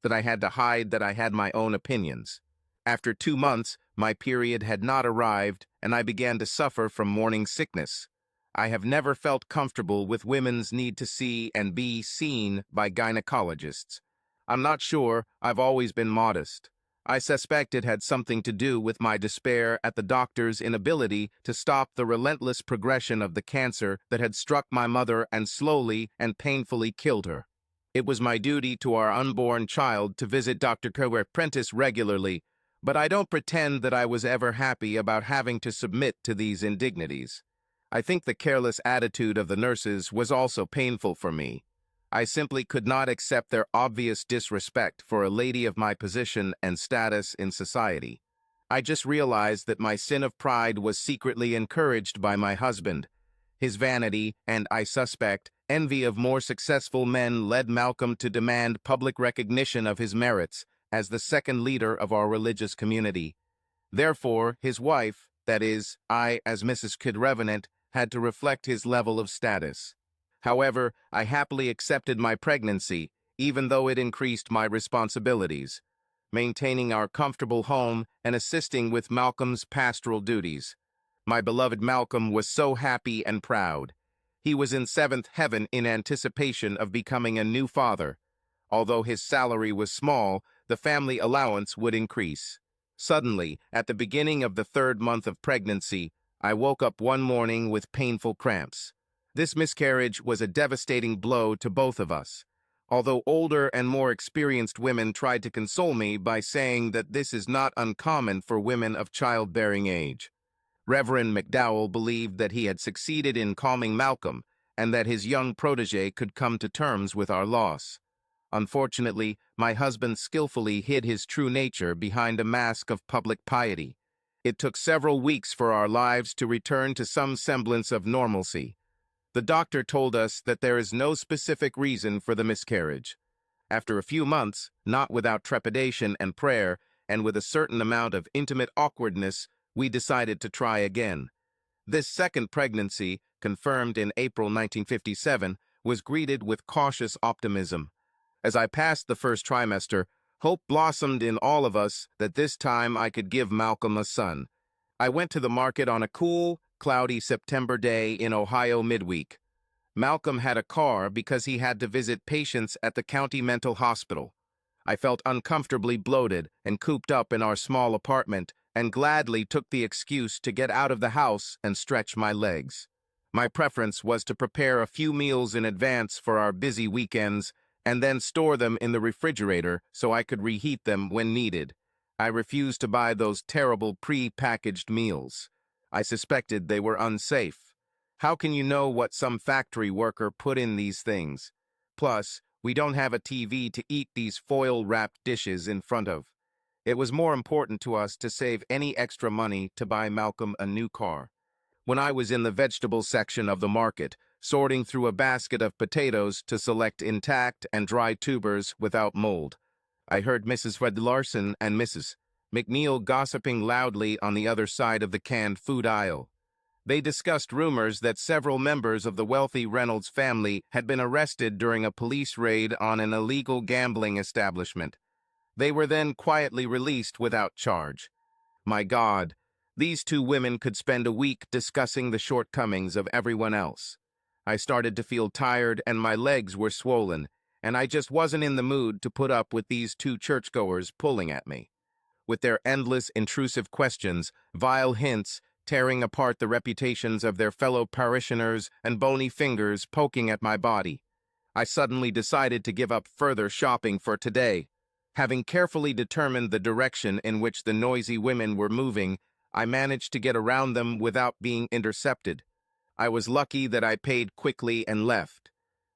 that I had to hide that I had my own opinions. After 2 months, my period had not arrived, and I began to suffer from morning sickness. I have never felt comfortable with women's need to see and be seen by gynecologists. I'm not sure, I've always been modest. I suspect it had something to do with my despair at the doctor's inability to stop the relentless progression of the cancer that had struck my mother and slowly and painfully killed her. It was my duty to our unborn child to visit Dr. Kerr Prentice regularly, but I don't pretend that I was ever happy about having to submit to these indignities. I think the careless attitude of the nurses was also painful for me. I simply could not accept their obvious disrespect for a lady of my position and status in society. I just realized that my sin of pride was secretly encouraged by my husband. His vanity and, I suspect, envy of more successful men led Malcolm to demand public recognition of his merits as the second leader of our religious community. Therefore, his wife, that is, I as Mrs. Kidd Revenant, had to reflect his level of status. However, I happily accepted my pregnancy, even though it increased my responsibilities, maintaining our comfortable home and assisting with Malcolm's pastoral duties. My beloved Malcolm was so happy and proud. He was in seventh heaven in anticipation of becoming a new father. Although his salary was small, the family allowance would increase. Suddenly, at the beginning of the 3rd month of pregnancy, I woke up one morning with painful cramps. This miscarriage was a devastating blow to both of us. Although older and more experienced women tried to console me by saying that this is not uncommon for women of childbearing age. Reverend McDowell believed that he had succeeded in calming Malcolm and that his young protege could come to terms with our loss. Unfortunately, my husband skillfully hid his true nature behind a mask of public piety. It took several weeks for our lives to return to some semblance of normalcy. The doctor told us that there is no specific reason for the miscarriage. After a few months, not without trepidation and prayer, and with a certain amount of intimate awkwardness, we decided to try again. This second pregnancy, confirmed in April 1957, was greeted with cautious optimism. As I passed the first trimester, hope blossomed in all of us that this time I could give Malcolm a son. I went to the market on a cool, cloudy September day in Ohio midweek. Malcolm had a car because he had to visit patients at the county mental hospital. I felt uncomfortably bloated and cooped up in our small apartment and gladly took the excuse to get out of the house and stretch my legs. My preference was to prepare a few meals in advance for our busy weekends and then store them in the refrigerator so I could reheat them when needed. I refused to buy those terrible pre-packaged meals. I suspected they were unsafe. How can you know what some factory worker put in these things? Plus, we don't have a TV to eat these foil-wrapped dishes in front of. It was more important to us to save any extra money to buy Malcolm a new car. When I was in the vegetable section of the market, sorting through a basket of potatoes to select intact and dry tubers without mold, I heard Mrs. Fred Larson and Mrs. McNeil gossiping loudly on the other side of the canned food aisle. They discussed rumors that several members of the wealthy Reynolds family had been arrested during a police raid on an illegal gambling establishment. They were then quietly released without charge. My God, these two women could spend a week discussing the shortcomings of everyone else. I started to feel tired and my legs were swollen, and I just wasn't in the mood to put up with these two churchgoers pulling at me, with their endless, intrusive questions, vile hints, tearing apart the reputations of their fellow parishioners, and bony fingers poking at my body. I suddenly decided to give up further shopping for today. Having carefully determined the direction in which the noisy women were moving, I managed to get around them without being intercepted. I was lucky that I paid quickly and left.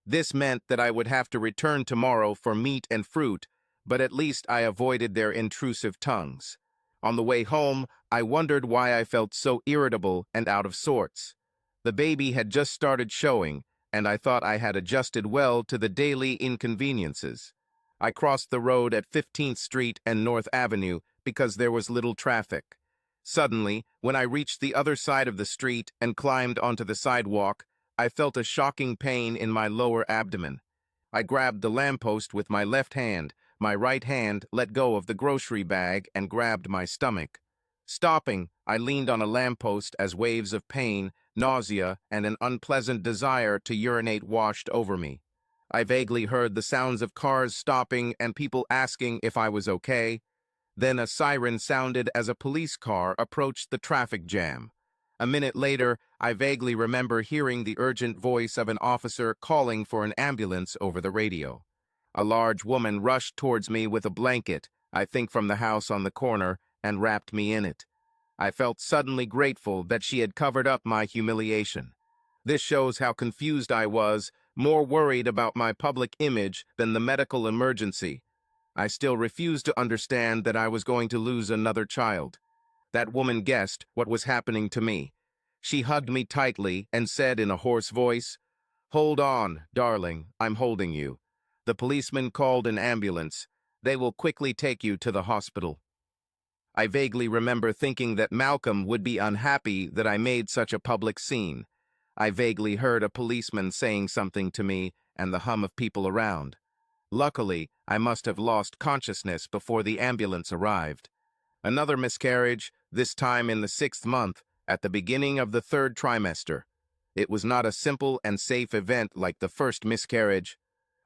This meant that I would have to return tomorrow for meat and fruit, but at least I avoided their intrusive tongues. On the way home, I wondered why I felt so irritable and out of sorts. The baby had just started showing, and I thought I had adjusted well to the daily inconveniences. I crossed the road at 15th Street and North Avenue because there was little traffic. Suddenly, when I reached the other side of the street and climbed onto the sidewalk, I felt a shocking pain in my lower abdomen. I grabbed the lamppost with my left hand. My right hand let go of the grocery bag and grabbed my stomach. Stopping, I leaned on a lamppost as waves of pain, nausea, and an unpleasant desire to urinate washed over me. I vaguely heard the sounds of cars stopping and people asking if I was okay. Then a siren sounded as a police car approached the traffic jam. A minute later, I vaguely remember hearing the urgent voice of an officer calling for an ambulance over the radio. A large woman rushed towards me with a blanket, I think from the house on the corner, and wrapped me in it. I felt suddenly grateful that she had covered up my humiliation. This shows how confused I was, more worried about my public image than the medical emergency. I still refused to understand that I was going to lose another child. That woman guessed what was happening to me. She hugged me tightly and said in a hoarse voice, "Hold on, darling, I'm holding you. The policeman called an ambulance. They will quickly take you to the hospital." I vaguely remember thinking that Malcolm would be unhappy that I made such a public scene. I vaguely heard a policeman saying something to me and the hum of people around. Luckily, I must have lost consciousness before the ambulance arrived. Another miscarriage, this time in the 6th month, at the beginning of the 3rd trimester. It was not a simple and safe event like the first miscarriage.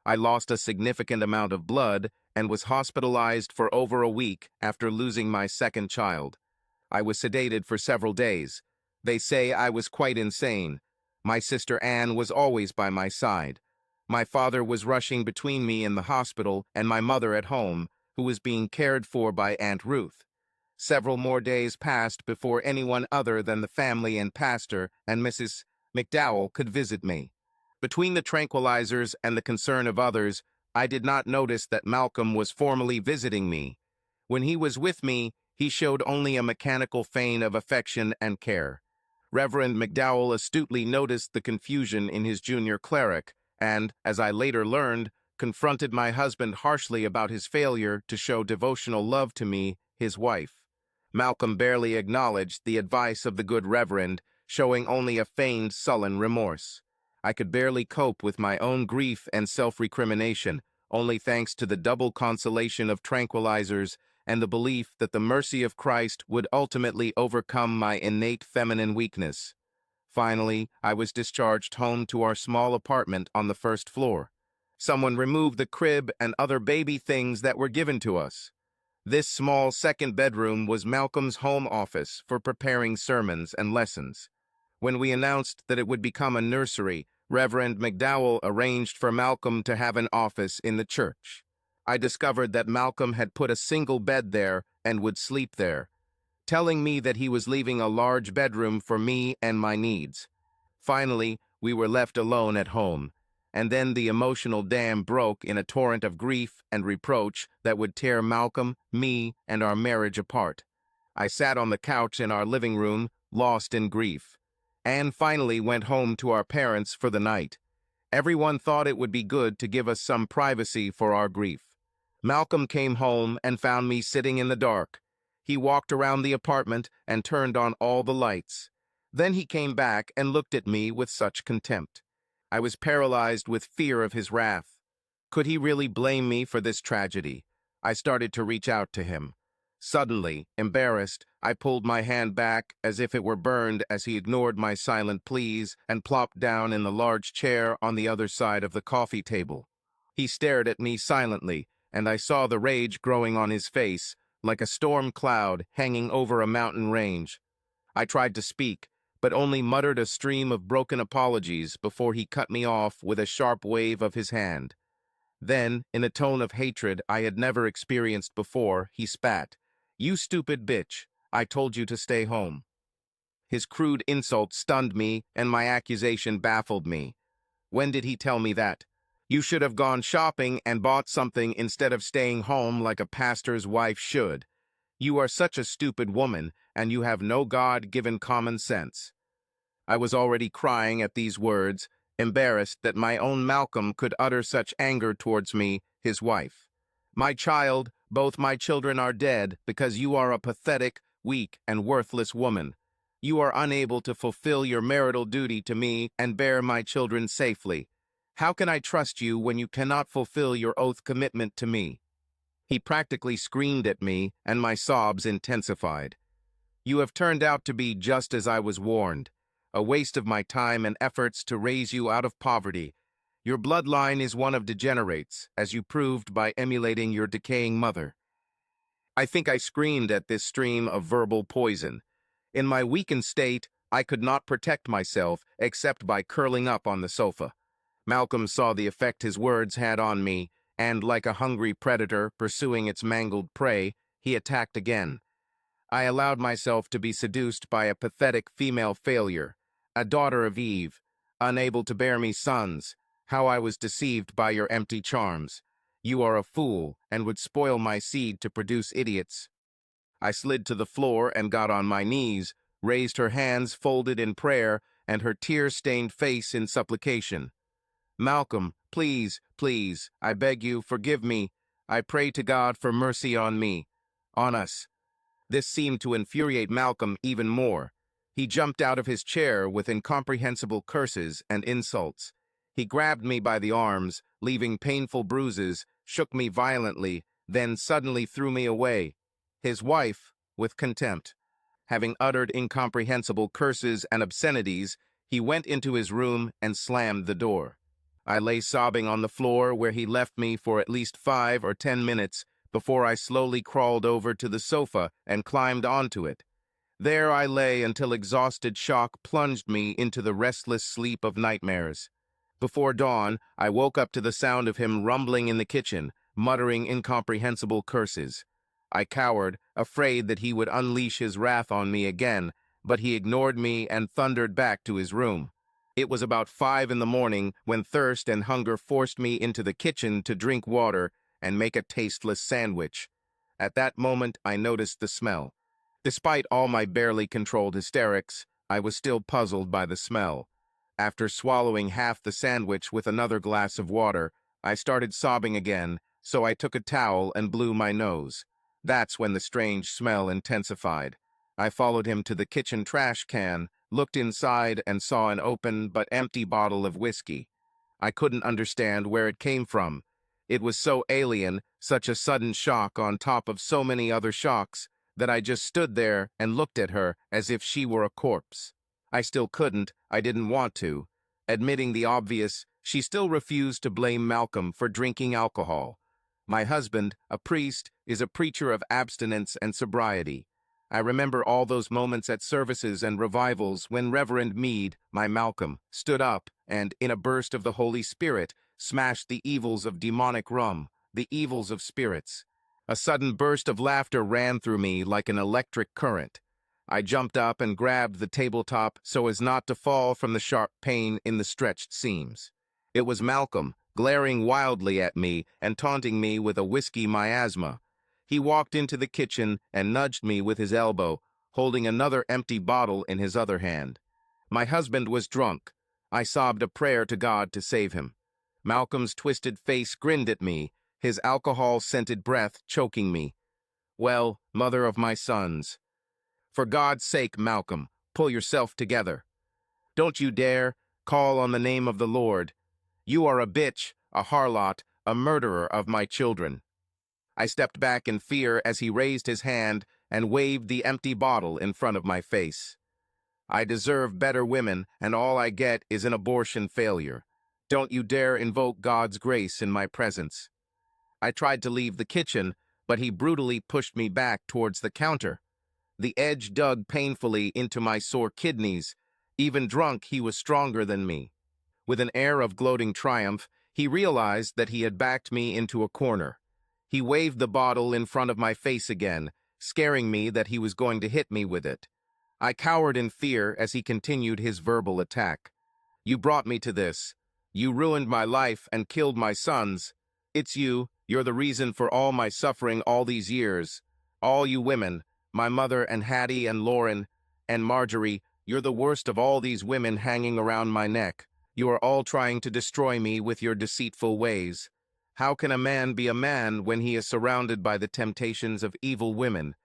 I lost a significant amount of blood and was hospitalized for over a week after losing my second child. I was sedated for several days. They say I was quite insane. My sister Anne was always by my side. My father was rushing between me in the hospital and my mother at home, who was being cared for by Aunt Ruth. Several more days passed before anyone other than the family and pastor and Mrs. McDowell could visit me. Between the tranquilizers and the concern of others, I did not notice that Malcolm was formally visiting me. When he was with me, he showed only a mechanical feign of affection and care. Reverend McDowell astutely noticed the confusion in his junior cleric and, as I later learned, confronted my husband harshly about his failure to show devotional love to me, his wife. Malcolm barely acknowledged the advice of the good Reverend, showing only a feigned sullen remorse. I could barely cope with my own grief and self-recrimination, only thanks to the double consolation of tranquilizers and the belief that the mercy of Christ would ultimately overcome my innate feminine weakness. Finally, I was discharged home to our small apartment on the 1st floor. Someone removed the crib and other baby things that were given to us. This small second bedroom was Malcolm's home office for preparing sermons and lessons. When we announced that it would become a nursery, Reverend McDowell arranged for Malcolm to have an office in the church. I discovered that Malcolm had put a single bed there and would sleep there, telling me that he was leaving a large bedroom for me and my needs. Finally, we were left alone at home, and then the emotional dam broke in a torrent of grief and reproach that would tear Malcolm, me, and our marriage apart. I sat on the couch in our living room, lost in grief. Anne finally went home to our parents for the night. Everyone thought it would be good to give us some privacy for our grief. Malcolm came home and found me sitting in the dark. He walked around the apartment and turned on all the lights. Then he came back and looked at me with such contempt. I was paralyzed with fear of his wrath. Could he really blame me for this tragedy? I started to reach out to him. Suddenly, embarrassed, I pulled my hand back as if it were burned as he ignored my silent pleas and plopped down in the large chair on the other side of the coffee table. He stared at me silently, and I saw the rage growing on his face, like a storm cloud hanging over a mountain range. I tried to speak, but only muttered a stream of broken apologies before he cut me off with a sharp wave of his hand. Then, in a tone of hatred I had never experienced before, he spat. "You stupid bitch, I told you to stay home." His crude insult stunned me, and my accusation baffled me. When did he tell me that? You should have gone shopping and bought something instead of staying home like a pastor's wife should. You are such a stupid woman, and you have no God-given common sense. I was already crying at these words, embarrassed that my own Malcolm could utter such anger towards me, his wife. My child, both my children are dead because you are a pathetic, weak, and worthless woman. You are unable to fulfill your marital duty to me and bear my children safely. How can I trust you when you cannot fulfill your oath commitment to me? He practically screamed at me, and my sobs intensified. You have turned out to be just as I was warned. A waste of my time and efforts to raise you out of poverty. Your bloodline is one of degenerates, as you proved by emulating your decaying mother. I think I screamed at this stream of verbal poison. In my weakened state, I could not protect myself except by curling up on the sofa. Malcolm saw the effect his words had on me, and like a hungry predator pursuing its mangled prey, he attacked again. I allowed myself to be seduced by a pathetic female failure, a daughter of Eve, unable to bear me sons. How I was deceived by your empty charms. You are a fool and would spoil my seed to produce idiots. I slid to the floor and got on my knees, raised her hands folded in prayer and her tear-stained face in supplication. Malcolm, please, please, I beg you, forgive me. I pray to God for mercy on me, on us. This seemed to infuriate Malcolm even more. He jumped out of his chair with incomprehensible curses and insults. He grabbed me by the arms, leaving painful bruises, shook me violently, then suddenly threw me away. His wife, with contempt. Having uttered incomprehensible curses and obscenities, he went into his room and slammed the door. I lay sobbing on the floor where he left me for at least 5 or 10 minutes before I slowly crawled over to the sofa and climbed onto it. There I lay until exhausted shock plunged me into the restless sleep of nightmares. Before dawn, I woke up to the sound of him rumbling in the kitchen, muttering incomprehensible curses. I cowered, afraid that he would unleash his wrath on me again, but he ignored me and thundered back to his room. It was about 5 in the morning when thirst and hunger forced me into the kitchen to drink water and make a tasteless sandwich. At that moment, I noticed the smell. Despite all my barely controlled hysterics, I was still puzzled by the smell. After swallowing half the sandwich with another glass of water, I started sobbing again, so I took a towel and blew my nose. That's when the strange smell intensified. I followed him to the kitchen trash can, looked inside, and saw an open but empty bottle of whiskey. I couldn't understand where it came from. It was so alien, such a sudden shock on top of so many other shocks, that I just stood there and looked at her as if she were a corpse. I still couldn't, I didn't want to. Admitting the obvious, she still refused to blame Malcolm for drinking alcohol. My husband, a priest, is a preacher of abstinence and sobriety. I remember all those moments at services and revivals when Reverend Meade, my Malcolm, stood up and, in a burst of the Holy Spirit, smashed the evils of demonic rum, the evils of spirits. A sudden burst of laughter ran through me like an electric current. I jumped up and grabbed the tabletop so as not to fall from the sharp pain in the stretched seams. It was Malcolm, glaring wildly at me and taunting me with a whiskey miasma. He walked into the kitchen and nudged me with his elbow, holding another empty bottle in his other hand. My husband was drunk. I sobbed a prayer to God to save him. Malcolm's twisted face grinned at me, his alcohol-scented breath choking me. Well, mother of my sons. For God's sake, Malcolm, pull yourself together. Don't you dare call on the name of the Lord. You are a bitch, a harlot, a murderer of my children. I stepped back in fear as he raised his hand and waved the empty bottle in front of my face. I deserve better women, and all I get is an abortion failure. Don't you dare invoke God's grace in my presence." I tried to leave the kitchen, but he brutally pushed me back towards the counter. The edge dug painfully into my sore kidneys. Even drunk, he was stronger than me. With an air of gloating triumph, he realized that he had backed me into a corner. He waved the bottle in front of my face again, scaring me that he was going to hit me with it. I cowered in fear as he continued his verbal attack. "You brought me to this. You ruined my life and killed my sons. It's you. You're the reason for all my suffering all these years. All you women, my mother and Hattie and Lauren and Marjorie, you're the worst of all these women hanging around my neck. You are all trying to destroy me with your deceitful ways. How can a man be a man when he is surrounded by the temptations of evil women,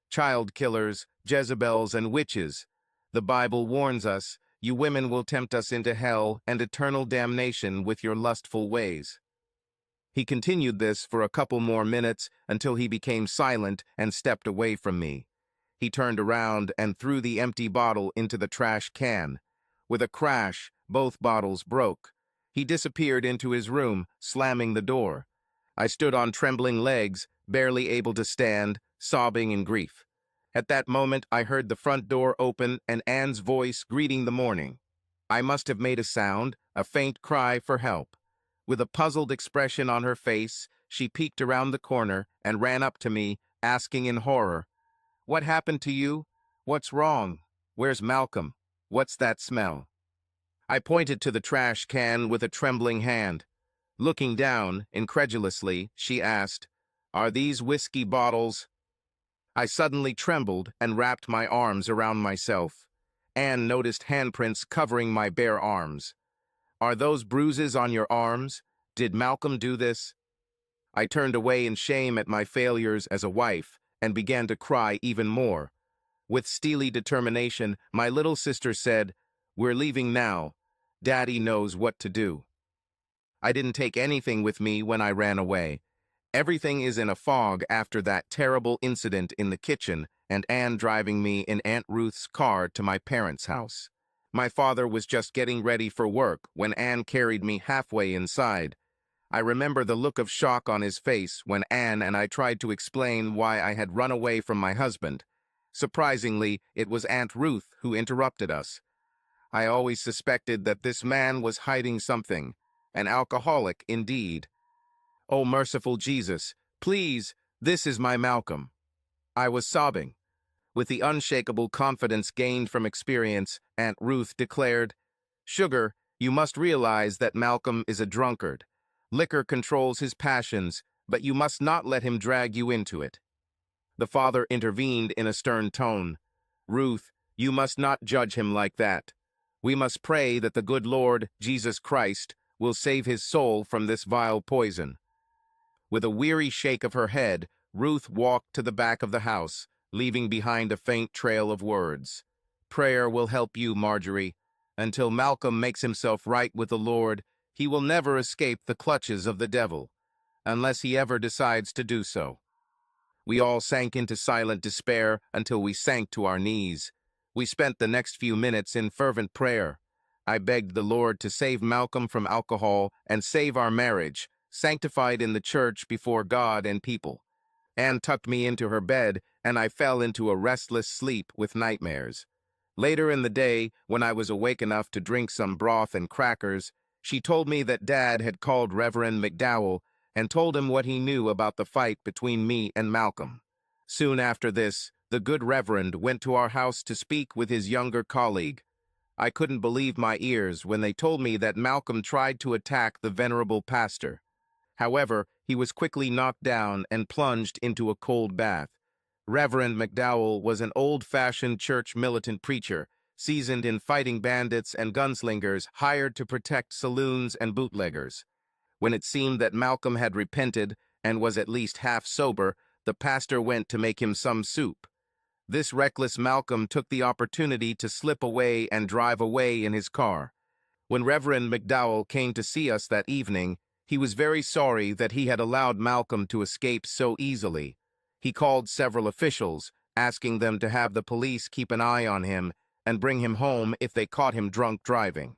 child killers, Jezebels, and witches? The Bible warns us, you women will tempt us into hell and eternal damnation with your lustful ways." He continued this for a couple more minutes until he became silent and stepped away from me. He turned around and threw the empty bottle into the trash can. With a crash, both bottles broke. He disappeared into his room, slamming the door. I stood on trembling legs, barely able to stand, sobbing in grief. At that moment, I heard the front door open and Anne's voice greeting the morning. I must have made a sound, a faint cry for help. With a puzzled expression on her face, she peeked around the corner and ran up to me, asking in horror, "What happened to you? What's wrong? Where's Malcolm? What's that smell?" I pointed to the trash can with a trembling hand. Looking down, incredulously, she asked, "Are these whiskey bottles?" I suddenly trembled and wrapped my arms around myself. Anne noticed handprints covering my bare arms. "Are those bruises on your arms? Did Malcolm do this?" I turned away in shame at my failures as a wife and began to cry even more. With steely determination, my little sister said, "We're leaving now. Daddy knows what to do." I didn't take anything with me when I ran away. Everything is in a fog after that terrible incident in the kitchen and Anne driving me in Aunt Ruth's car to my parents' house. My father was just getting ready for work when Anne carried me halfway inside. I remember the look of shock on his face when Anne and I tried to explain why I had run away from my husband. Surprisingly, it was Aunt Ruth who interrupted us. I always suspected that this man was hiding something, an alcoholic indeed. "Oh, merciful Jesus, please, this is my Malcolm." I was sobbing. With the unshakable confidence gained from experience, Aunt Ruth declared, "Sugar, you must realize that Malcolm is a drunkard. Liquor controls his passions, but you must not let him drag you into it." The father intervened in a stern tone. "Ruth, you must not judge him like that. We must pray that the good Lord, Jesus Christ, will save his soul from this vile poison." With a weary shake of her head, Ruth walked to the back of the house, leaving behind a faint trail of words. "Prayer will help you, Marjorie. Until Malcolm makes himself right with the Lord, he will never escape the clutches of the devil, unless he ever decides to do so." We all sank into silent despair until we sank to our knees. We spent the next few minutes in fervent prayer. I begged the Lord to save Malcolm from alcohol and save our marriage, sanctified in the church before God and people. Anne tucked me into her bed, and I fell into a restless sleep with nightmares. Later in the day, when I was awake enough to drink some broth and crackers, she told me that Dad had called Reverend McDowell and told him what he knew about the fight between me and Malcolm. Soon after this, the good Reverend went to our house to speak with his younger colleague. I couldn't believe my ears when they told me that Malcolm tried to attack the venerable pastor. However, he was quickly knocked down and plunged into a cold bath. Reverend McDowell was an old-fashioned church militant preacher, seasoned in fighting bandits and gunslingers hired to protect saloons and bootleggers. When it seemed that Malcolm had repented and was at least half sober, the pastor went to make him some soup. This reckless Malcolm took the opportunity to slip away and drive away in his car. When Reverend McDowell came to see us that evening, he was very sorry that he had allowed Malcolm to escape so easily. He called several officials, asking them to have the police keep an eye on him and bring him home if they caught him drunk driving.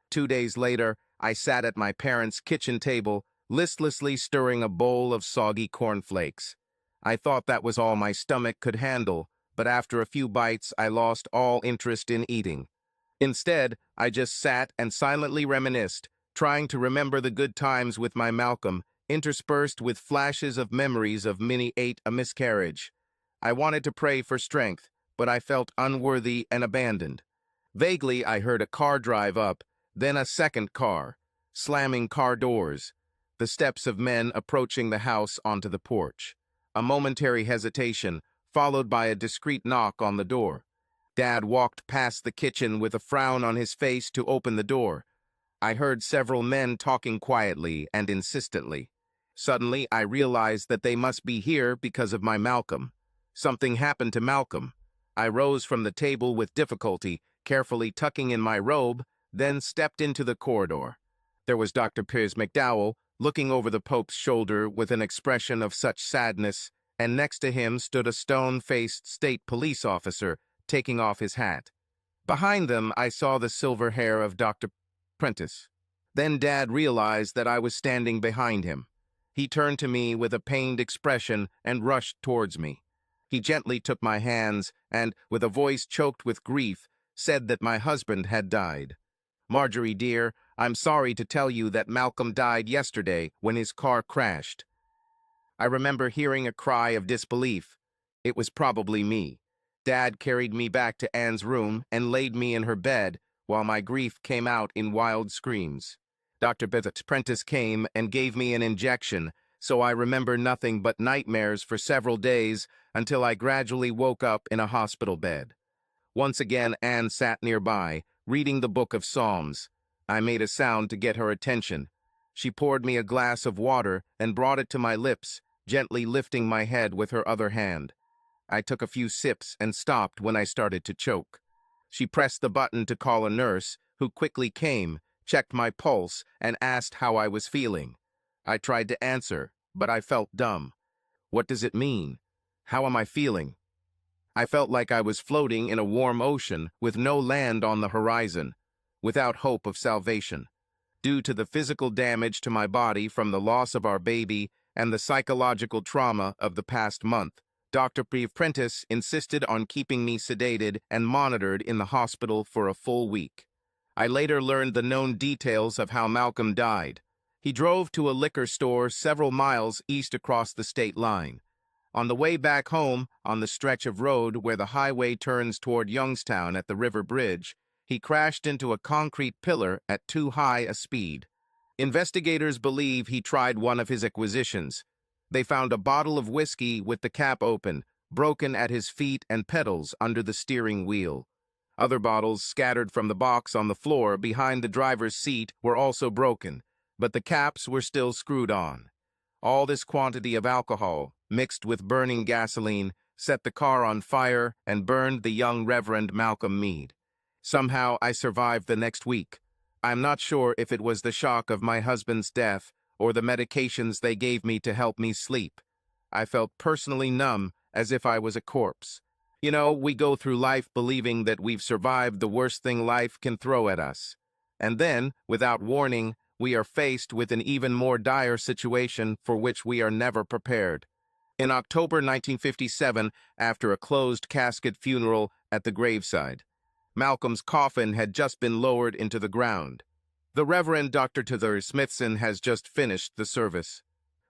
2 days later, I sat at my parents' kitchen table, listlessly stirring a bowl of soggy cornflakes. I thought that was all my stomach could handle, but after a few bites, I lost all interest in eating. Instead, I just sat and silently reminisced, trying to remember the good times with my Malcolm, interspersed with flashes of memories of Minnie ate a miscarriage. I wanted to pray for strength, but I felt unworthy and abandoned. Vaguely, I heard a car drive up, then a second car, slamming car doors, the steps of men approaching the house onto the porch. A momentary hesitation, followed by a discreet knock on the door. Dad walked past the kitchen with a frown on his face to open the door. I heard several men talking quietly and insistently. Suddenly, I realized that they must be here because of my Malcolm. Something happened to Malcolm. I rose from the table with difficulty, carefully tucking in my robe, then stepped into the corridor. There was Dr. Piers McDowell, looking over the Pope's shoulder with an expression of such sadness, and next to him stood a stone-faced state police officer, taking off his hat. Behind them, I saw the silver hair of Dr. Prentice. Then Dad realized that I was standing behind him. He turned to me with a pained expression and rushed towards me. He gently took my hands and, with a voice choked with grief, said that my husband had died. "Marjorie, dear, I'm sorry to tell you that Malcolm died yesterday when his car crashed." I remember hearing a cry of disbelief. It was probably me. Dad carried me back to Anne's room and laid me in her bed while my grief came out in wild screams. Dr. Prentice came and gave me an injection, so I remember nothing but nightmares for several days until I gradually woke up in a hospital bed. Once again, Anne sat nearby, reading the book of Psalms. I made a sound to get her attention. She poured me a glass of water and brought it to my lips, gently lifting my head with her other hand. I took a few sips and stopped when I started to choke. She pressed the button to call a nurse, who quickly came, checked my pulse, and asked how I was feeling. I tried to answer, but I felt dumb. What does it mean? How am I feeling? I felt like I was floating in a warm ocean with no land on the horizon, without hope of salvation. Due to the physical damage to my body from the loss of our baby and the psychological trauma of the past month, Dr. Prentice insisted on keeping me sedated and monitored in the hospital for a full week. I later learned the known details of how Malcolm died. He drove to a liquor store several miles east across the state line. On the way back home, on the stretch of road where the highway turns toward Youngstown at the river bridge, he crashed into a concrete pillar at too high a speed. Investigators believe he tried one of his acquisitions. They found a bottle of whiskey with the cap open, broken at his feet and pedals under the steering wheel. Other bottles scattered from the box on the floor behind the driver's seat were also broken, but the caps were still screwed on. All this quantity of alcohol, mixed with burning gasoline, set the car on fire and burned the young Reverend Malcolm Mead. Somehow I survived the next week. I'm not sure if it was the shock of my husband's death or the medications they gave me to help me sleep. I felt personally numb, as if I was a corpse. You know, we go through life believing that we've survived the worst thing life can throw at us. And then, without warning, we are faced with an even more dire situation for which we are never prepared. In October 1957, after a closed casket funeral at the graveside, Malcolm's coffin had just been lowered into the ground. The Reverend Dr. Smithson has just finished the service.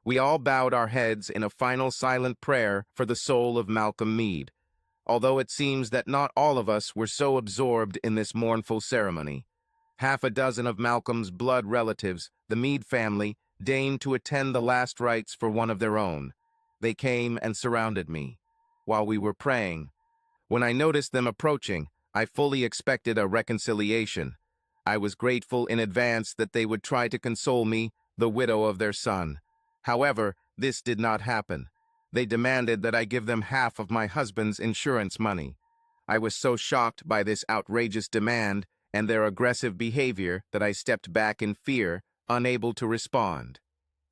We all bowed our heads in a final silent prayer for the soul of Malcolm Mead, although it seems that not all of us were so absorbed in this mournful ceremony. Half a dozen of Malcolm's blood relatives, the Mead family, deigned to attend the last rites for one of their own. They came and surrounded me while we were praying. When I noticed them approaching, I fully expected a reconciliation. I was grateful in advance that they would try to console me, the widow of their son. However, this did not happen. They demanded that I give them half of my husband's insurance money. I was so shocked by this outrageous demand and their aggressive behavior that I stepped back in fear, unable to respond.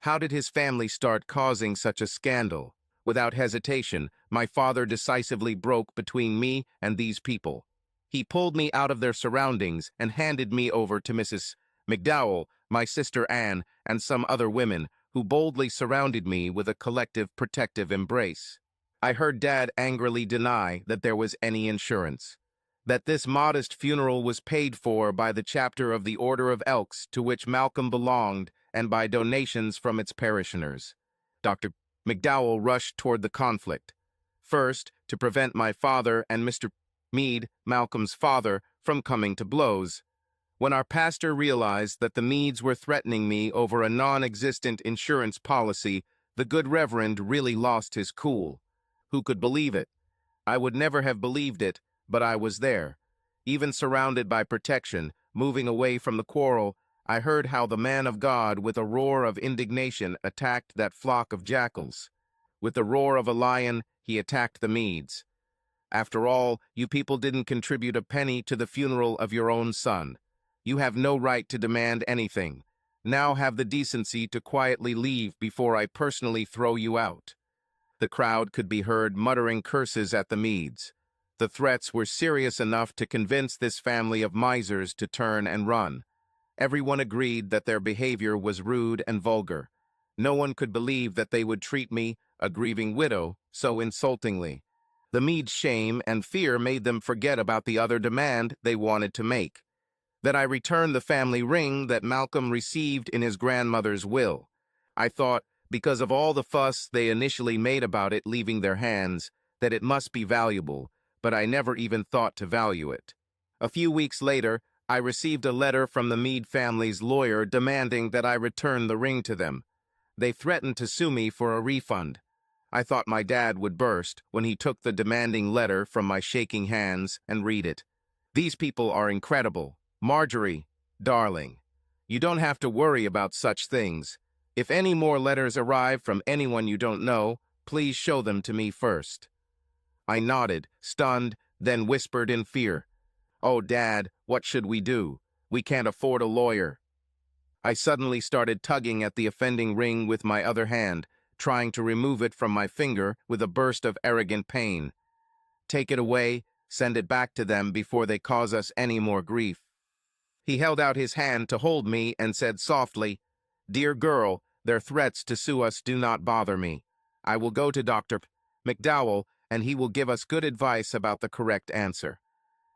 How did his family start causing such a scandal? Without hesitation, my father decisively broke between me and these people. He pulled me out of their surroundings and handed me over to Mrs. McDowell, my sister Anne, and some other women, who boldly surrounded me with a collective protective embrace. I heard Dad angrily deny that there was any insurance, that this modest funeral was paid for by the chapter of the Order of Elks to which Malcolm belonged and by donations from its parishioners. Dr. McDowell rushed toward the conflict. First, to prevent my father and Mr. Meade, Malcolm's father, from coming to blows. When our pastor realized that the Meads were threatening me over a non-existent insurance policy, the good reverend really lost his cool. Who could believe it? I would never have believed it, but I was there. Even surrounded by protection, moving away from the quarrel, I heard how the man of God, with a roar of indignation, attacked that flock of jackals. With the roar of a lion, he attacked the Meads. After all, you people didn't contribute a penny to the funeral of your own son. You have no right to demand anything. Now have the decency to quietly leave before I personally throw you out. The crowd could be heard muttering curses at the Meads. The threats were serious enough to convince this family of misers to turn and run. Everyone agreed that their behavior was rude and vulgar. No one could believe that they would treat me, a grieving widow, so insultingly. The Meads' shame and fear made them forget about the other demand they wanted to make: that I return the family ring that Malcolm received in his grandmother's will. I thought, because of all the fuss they initially made about it leaving their hands, that it must be valuable, but I never even thought to value it. A few weeks later, I received a letter from the Meade family's lawyer demanding that I return the ring to them. They threatened to sue me for a refund. I thought my dad would burst when he took the demanding letter from my shaking hands and read it. These people are incredible. Marjorie, darling, you don't have to worry about such things. If any more letters arrive from anyone you don't know, please show them to me first. I nodded, stunned, then whispered in fear, "Oh, Dad, what should we do? We can't afford a lawyer." I suddenly started tugging at the offending ring with my other hand, trying to remove it from my finger with a burst of arrogant pain. "Take it away, send it back to them before they cause us any more grief." He held out his hand to hold me and said softly, "Dear girl, their threats to sue us do not bother me. I will go to Dr. McDowell, and he will give us good advice about the correct answer.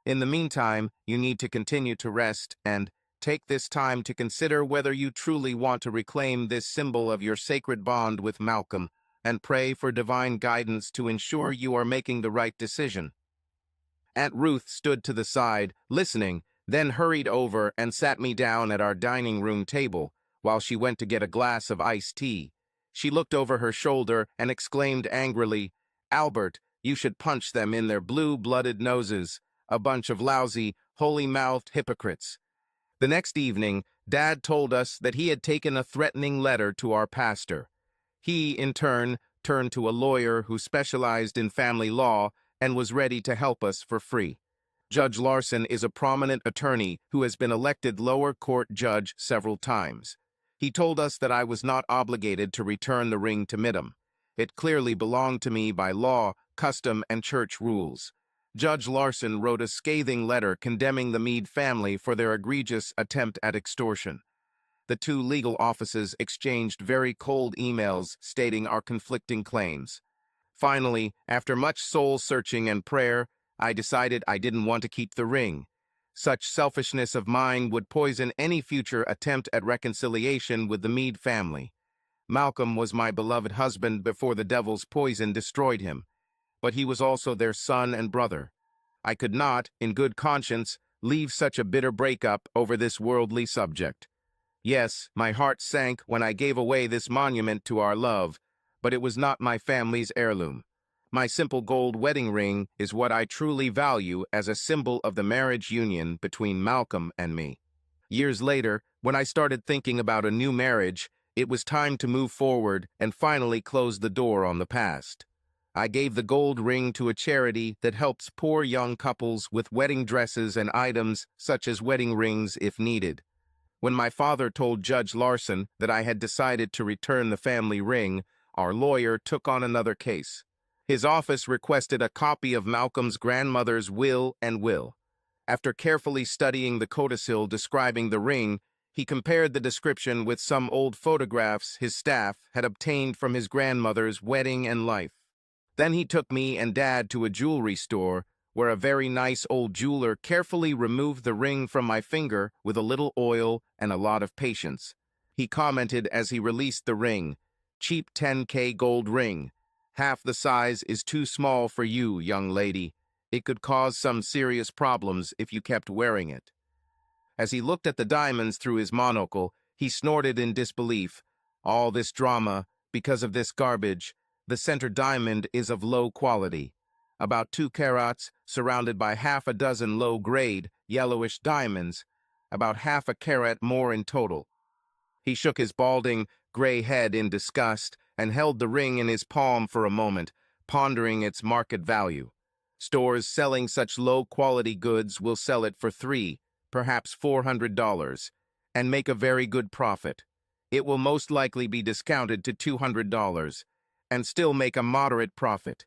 In the meantime, you need to continue to rest and take this time to consider whether you truly want to reclaim this symbol of your sacred bond with Malcolm, and pray for divine guidance to ensure you are making the right decision." Aunt Ruth stood to the side, listening, then hurried over and sat me down at our dining room table while she went to get a glass of iced tea. She looked over her shoulder and exclaimed angrily, "Albert, you should punch them in their blue-blooded noses, a bunch of lousy, holy-mouthed hypocrites." The next evening, Dad told us that he had taken a threatening letter to our pastor. He, in turn, turned to a lawyer who specialized in family law and was ready to help us for free. Judge Larson is a prominent attorney who has been elected lower court judge several times. He told us that I was not obligated to return the ring to Midham. It clearly belonged to me by law, custom, and church rules. Judge Larson wrote a scathing letter condemning the Meade family for their egregious attempt at extortion. The two legal offices exchanged very cold emails stating our conflicting claims. Finally, after much soul-searching and prayer, I decided I didn't want to keep the ring. Such selfishness of mine would poison any future attempt at reconciliation with the Meade family. Malcolm was my beloved husband before the devil's poison destroyed him, but he was also their son and brother. I could not, in good conscience, leave such a bitter breakup over this worldly subject. Yes, my heart sank when I gave away this monument to our love, but it was not my family's heirloom. My simple gold wedding ring is what I truly value as a symbol of the marriage union between Malcolm and me. Years later, when I started thinking about a new marriage, it was time to move forward and finally close the door on the past. I gave the gold ring to a charity that helps poor young couples with wedding dresses and items such as wedding rings if needed. When my father told Judge Larson that I had decided to return the family ring, our lawyer took on another case. His office requested a copy of Malcolm's grandmother's will and will. After carefully studying the codicil describing the ring, He compared the description with some old photographs his staff had obtained from his grandmother's wedding and life. Then he took me and Dad to a jewelry store where a very nice old jeweler carefully removed the ring from my finger with a little oil and a lot of patience. He commented as he released the ring, "Cheap 10K gold ring. Half the size is too small for you, young lady. It could cause some serious problems if you kept wearing it." As he looked at the diamonds through his monocle, he snorted in disbelief. "All this drama, because of this garbage. The center diamond is of low quality. About 2 carats, surrounded by half a dozen low-grade, yellowish diamonds, about half a carat more in total." He shook his balding, gray head in disgust and held the ring in his palm for a moment, pondering its market value. Stores selling such low-quality goods will sell it for $300, perhaps $400, and make a very good profit. It will most likely be discounted to $200, and still make a moderate profit.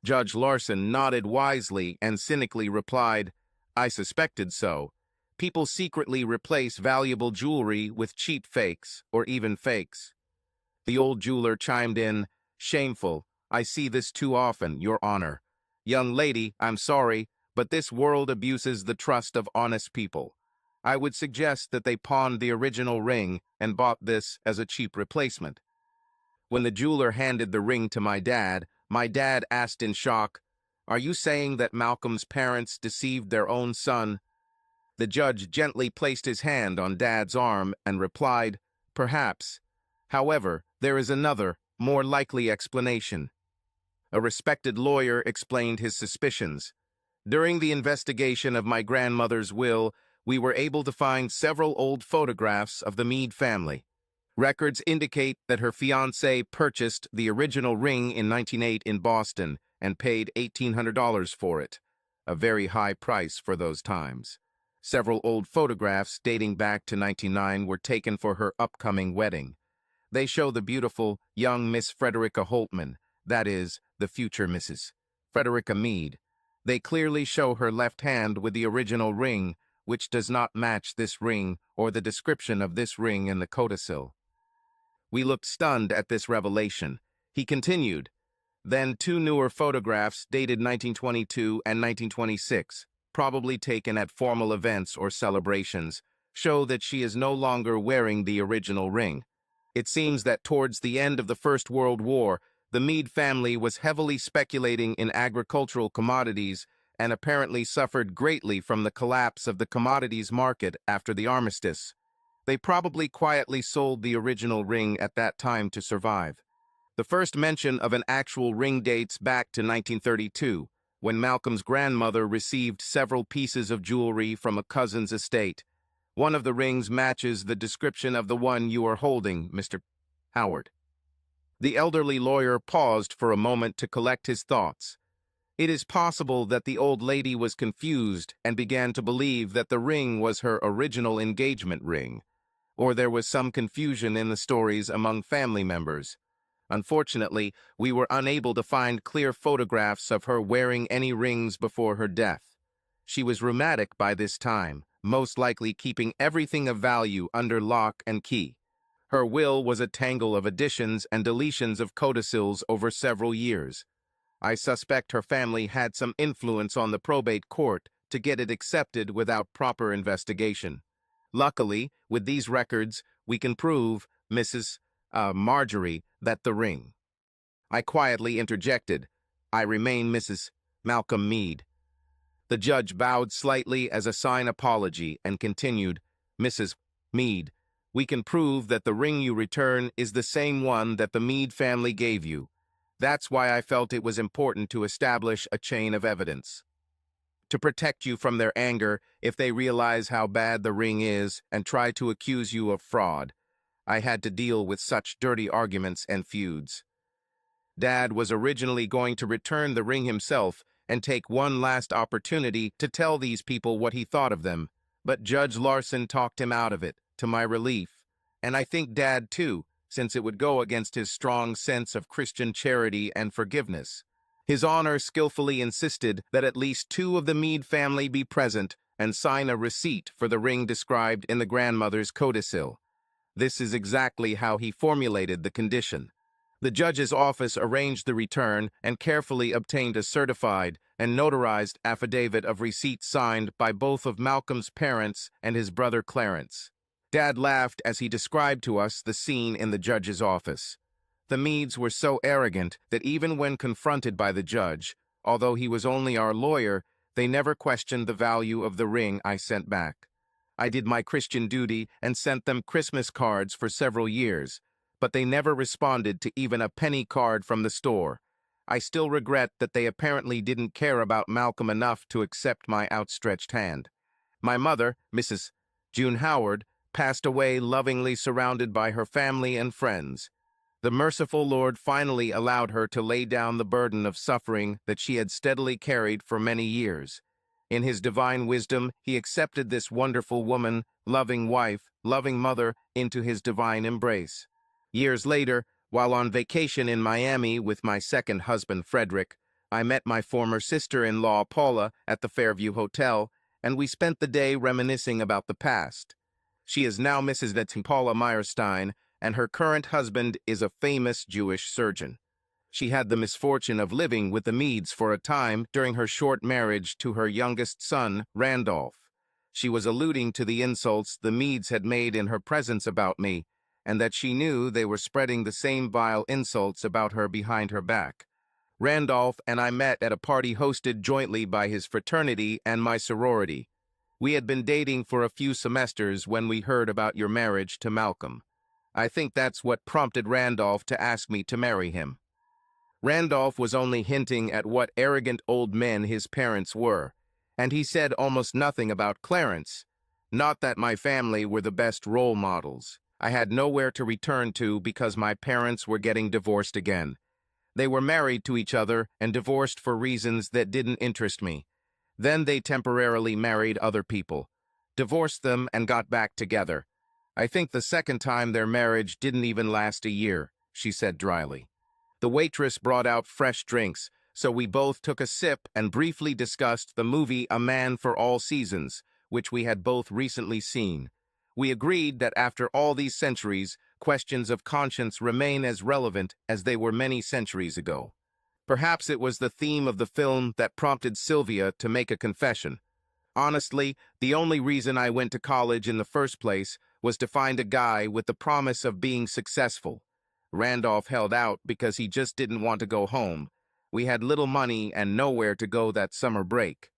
Judge Larson nodded wisely and cynically replied, "I suspected so. People secretly replace valuable jewelry with cheap fakes, or even fakes." The old jeweler chimed in, "Shameful. I see this too often, Your Honor. Young lady, I'm sorry, but this world abuses the trust of honest people. I would suggest that they pawned the original ring and bought this as a cheap replacement." When the jeweler handed the ring to my dad asked in shock, "Are you saying that Malcolm's parents deceived their own son?" The judge gently placed his hand on Dad's arm and replied, "Perhaps. However, there is another, more likely explanation." A respected lawyer explained his suspicions. "During the investigation of my grandmother's will, we were able to find several old photographs of the Meade family. Records indicate that her fiancé purchased the original ring in 1908 in Boston and paid $1,800 for it, a very high price for those times. Several old photographs dating back to 1909 were taken for her upcoming wedding. They show the beautiful, young Miss Frederica Holtman, that is, the future Mrs. Frederica Meade. They clearly show her left hand with the original ring, which does not match this ring or the description of this ring in the codicil." We looked stunned at this revelation. He continued, "Then 2 newer photographs dated 1922 and 1926, probably taken at formal events or celebrations, show that she is no longer wearing the original ring. It seems that towards the end of the First World War, the Meade family was heavily speculating in agricultural commodities and apparently suffered greatly from the collapse of the commodities market after the armistice. They probably quietly sold the original ring at that time to survive. The first mention of an actual ring dates back to 1932, when Malcolm's grandmother received several pieces of jewelry from a cousin's estate. One of the rings matches the description of the one you are holding, Mr. Howard." The elderly lawyer paused for a moment to collect his thoughts. It is possible that the old lady was confused and began to believe that the ring was her original engagement ring, or there was some confusion in the stories among family members. Unfortunately, we were unable to find clear photographs of her wearing any rings before her death. She was rheumatic by this time, most likely keeping everything of value under lock and key. Her will was a tangle of additions and deletions of codicils over several years. I suspect her family had some influence on the probate court to get it accepted without proper investigation. Luckily, with these records, we can prove, Mrs. Marjorie, that the ring." I quietly interjected, "I remain Mrs. Malcolm Meade." The judge bowed slightly as a sign apology and continued, "Mrs. Meade, we can prove that the ring you return is the same one that the Meade family gave you. That's why I felt it was important to establish a chain of evidence. To protect you from their anger if they realize how bad the ring is and try to accuse you of fraud. I had to deal with such dirty arguments and feuds." Dad was originally going to return the ring himself and take one last opportunity to tell these people what he thought of them, but Judge Larson talked him out of it, to my relief, and I think Dad too, since it would go against his strong sense of Christian charity and forgiveness. His Honor skillfully insisted that at least 2 of the Meade family be present, and sign a receipt for the ring described in the grandmother's codicil. This is exactly how he formulated the condition. The judge's office arranged the return and carefully obtained a certified and notarized affidavit of receipt signed by both of Malcolm's parents and his brother Clarence. Dad laughed as he described to us the scene in the judge's office. The Meads were so arrogant that even when confronted by the judge, although he was only our lawyer, they never questioned the value of the ring I sent back. I did my Christian duty and sent them Christmas cards for several years, but they never responded to even a penny card from the store. I still regret that they apparently didn't care about Malcolm enough to accept my outstretched hand. My mother, Mrs. June Howard, passed away lovingly surrounded by her family and friends. The merciful Lord finally allowed her to lay down the burden of suffering that she had steadily carried for many years. In his divine wisdom, he accepted this wonderful woman, loving wife, loving mother, into his divine embrace. Years later, while on vacation in Miami with my second husband, Frederick, I met my former sister-in-law, Paula, at the Fairview Hotel, and we spent the day reminiscing about the past. She is now Mrs. Paula Meyerstein, and her current husband is a famous Jewish surgeon. She had the misfortune of living with the Meads for a time during her short marriage to her youngest son, Randolph. She was alluding to the insults the Meads had made in her presence about me, and that she knew they were spreading the same vile insults about her behind her back. Randolph and I met at a party hosted jointly by his fraternity and my sorority. We had been dating for a few semesters when we heard about your marriage to Malcolm. I think that's what prompted Randolph to ask me to marry him. Randolph was only hinting at what arrogant old men his parents were, and he said almost nothing about Clarence. Not that my family were the best role models. I had nowhere to return to because my parents were getting divorced again. They were married to each other and divorced for reasons that didn't interest me. Then they temporarily married other people, divorced them, and got back together. I think the second time their marriage didn't even last a year, she said dryly. The waitress brought out fresh drinks, so we both took a sip and briefly discussed the movie A Man for All Seasons, which we had both recently seen. We agreed that after all these centuries, questions of conscience remain as relevant as they were many centuries ago. Perhaps it was the theme of the film that prompted Sylvia to make a confession. Honestly, the only reason I went to college in the first place was to find a guy with the promise of being successful. Randolph held out because he just didn't want to go home. We had little money and nowhere to go that summer break.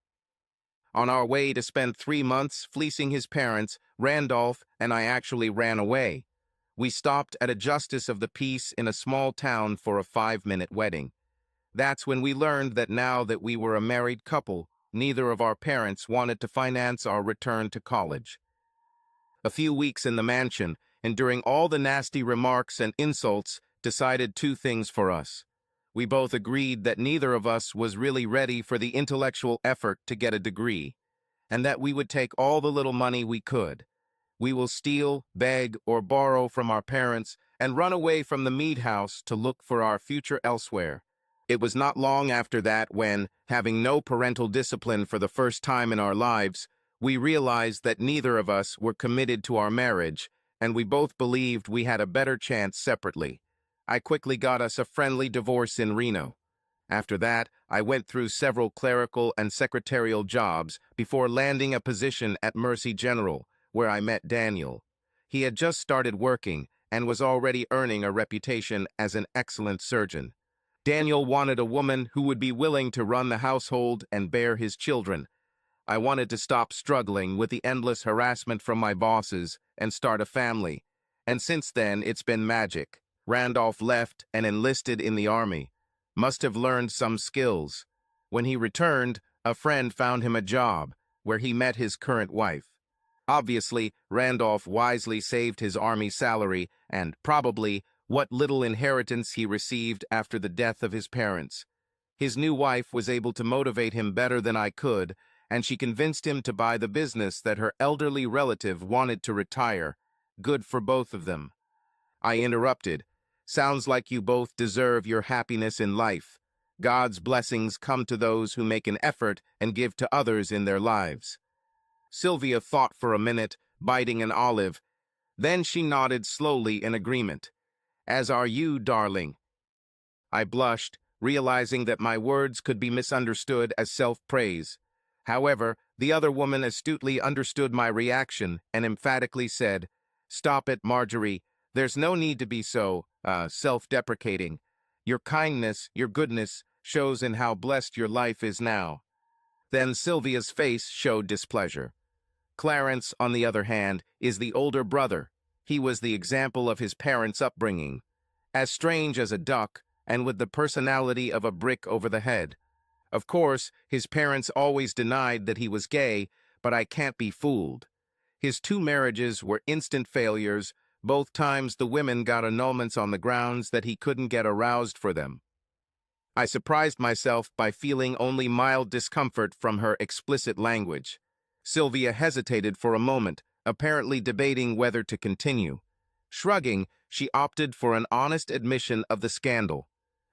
On our way to spend 3 months fleecing his parents, Randolph and I actually ran away. We stopped at a justice of the peace in a small town for a 5-minute wedding. That's when we learned that now that we were a married couple, neither of our parents wanted to finance our return to college. A few weeks in the mansion, enduring all the nasty remarks and insults, decided 2 things for us. We both agreed that neither of us was really ready for the intellectual effort to get a degree, and that we would take all the little money we could. We will steal, beg, or borrow from our parents and run away from the Mead house to look for our future elsewhere. It was not long after that when, having no parental discipline for the first time in our lives, we realized that neither of us were committed to our marriage, and we both believed we had a better chance separately. I quickly got us a friendly divorce in Reno. After that, I went through several clerical and secretarial jobs before landing a position at Mercy General, where I met Daniel. He had just started working and was already earning a reputation as an excellent surgeon. Daniel wanted a woman who would be willing to run the household and bear his children. I wanted to stop struggling with the endless harassment from my bosses and start a family. And since then, it's been magic. Randolph left and enlisted in the Army. Must have learned some skills. When he returned, a friend found him a job where he met his current wife. Obviously, Randolph wisely saved his Army salary and, probably, what little inheritance he received after the death of his parents. His new wife was able to motivate him better than I could, and she convinced him to buy the business that her elderly relative wanted to retire. Good for both of them. I interrupted. Sounds like you both deserve your happiness in life. God's blessings come to those who make an effort and give to others in their lives. Sylvia thought for a minute, biting an olive. Then she nodded slowly in agreement. As are you, darling. I blushed, realizing that my words could be misunderstood as self-praise. However, the other woman astutely understood my reaction and emphatically said, "Stop it, Marjorie. There's no need to be so, self-deprecating. Your kindness, your goodness, shows in how blessed your life is now." Then Sylvia's face showed displeasure. Clarence, on the other hand, is the older brother. He was the example of his parents' upbringing. As strange as a duck, and with the personality of a brick over the head. Of course, his parents always denied that he was gay, but I can't be fooled. His 2 marriages were instant failures. Both times the women got annulments on the grounds that he couldn't get aroused for them. I surprised myself by feeling only mild discomfort from her explicit language. Sylvia hesitated for a moment, apparently debating whether to continue. Shrugging, she opted for an honest admission of the scandal.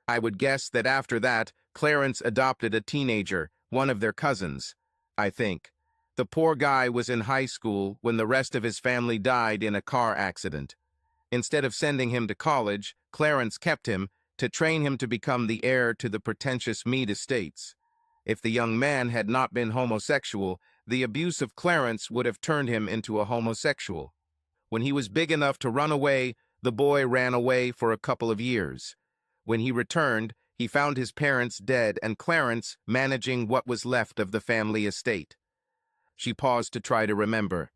I would guess that after that, Clarence adopted a teenager, one of their cousins, I think. The poor guy was in high school when the rest of his family died in a car accident. Instead of sending him to college, Clarence kept him to train him to become the heir to the pretentious Meade estates. If the young man had not been homosexual, the abuse of Clarence would have turned him into a homosexual. When he was big enough to run away, the boy ran away for a couple of years. When he returned, he found his parents dead and Clarence managing what was left of the family estate. She paused to try to remember.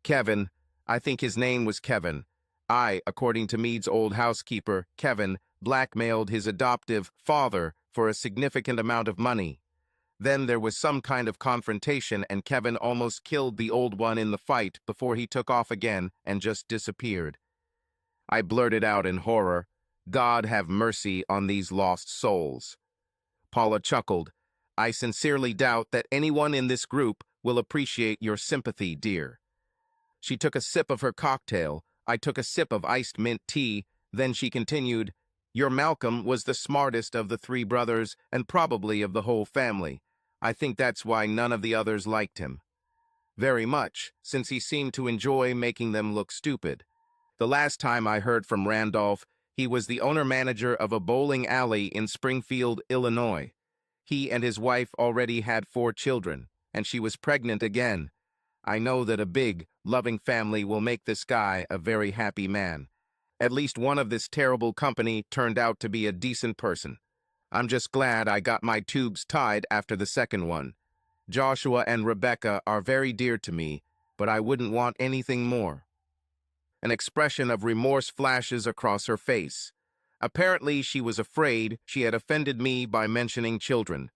Kevin, I think his name was Kevin. According to Meade's old housekeeper, Kevin, blackmailed his adoptive father for a significant amount of money. Then there was some kind of confrontation and Kevin almost killed the old one in the fight before he took off again and just disappeared. I blurted out in horror, "God have mercy on these lost souls." Paula chuckled. "I sincerely doubt that anyone in this group will appreciate your sympathy, dear." She took a sip of her cocktail. I took a sip of iced mint tea. Then she continued, "Your Malcolm was the smartest of the 3 brothers and probably of the whole family. I think that's why none of the others liked him. Very much, since he seemed to enjoy making them look stupid. The last time I heard from Randolph, he was the owner-manager of a bowling alley in Springfield, Illinois. He and his wife already had 4 children, and she was pregnant again. I know that a big, loving family will make this guy a very happy man. At least one of this terrible company turned out to be a decent person. I'm just glad I got my tubes tied after the second one. Joshua and Rebecca are very dear to me, but I wouldn't want anything more." An expression of remorse flashes across her face. Apparently, she was afraid she had offended me by mentioning children.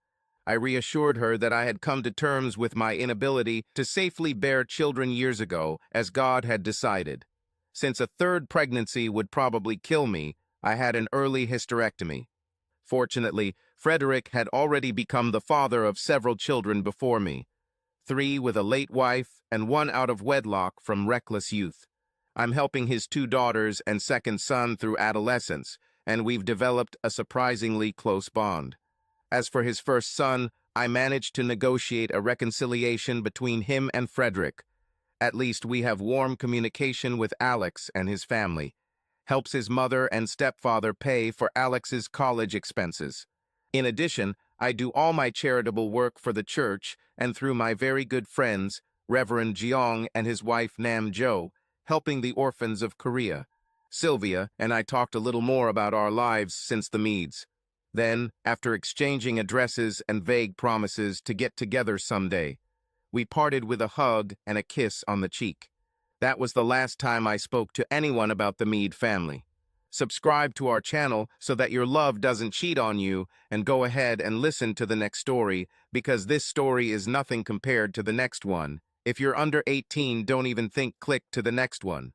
I reassured her that I had come to terms with my inability to safely bear children years ago, as God had decided. Since a 3rd pregnancy would probably kill me, I had an early hysterectomy. Fortunately, Frederick had already become the father of several children before me, 3 with a late wife and 1 out of wedlock from reckless youth. I'm helping his 2 daughters and second son through adolescence, and we've developed a surprisingly close bond. As for his first son, I managed to negotiate a reconciliation between him and Frederick. At least we have warm communication with Alex and his family. Helps his mother and stepfather pay for Alex's college expenses. In addition, I do all my charitable work for the church and through my very good friends, Reverend Jeong and his wife Nam Jo, helping the orphans of Korea. Sylvia and I talked a little more about our lives since the Meades. Then, after exchanging addresses and vague promises to get together someday, we parted with a hug and a kiss on the cheek. That was the last time I spoke to anyone about the Meade family. Subscribe to our channel so that your love doesn't cheat on you, and go ahead and listen to the next story, because this story is nothing compared to the next one. If you're under 18, don't even think click to the next one.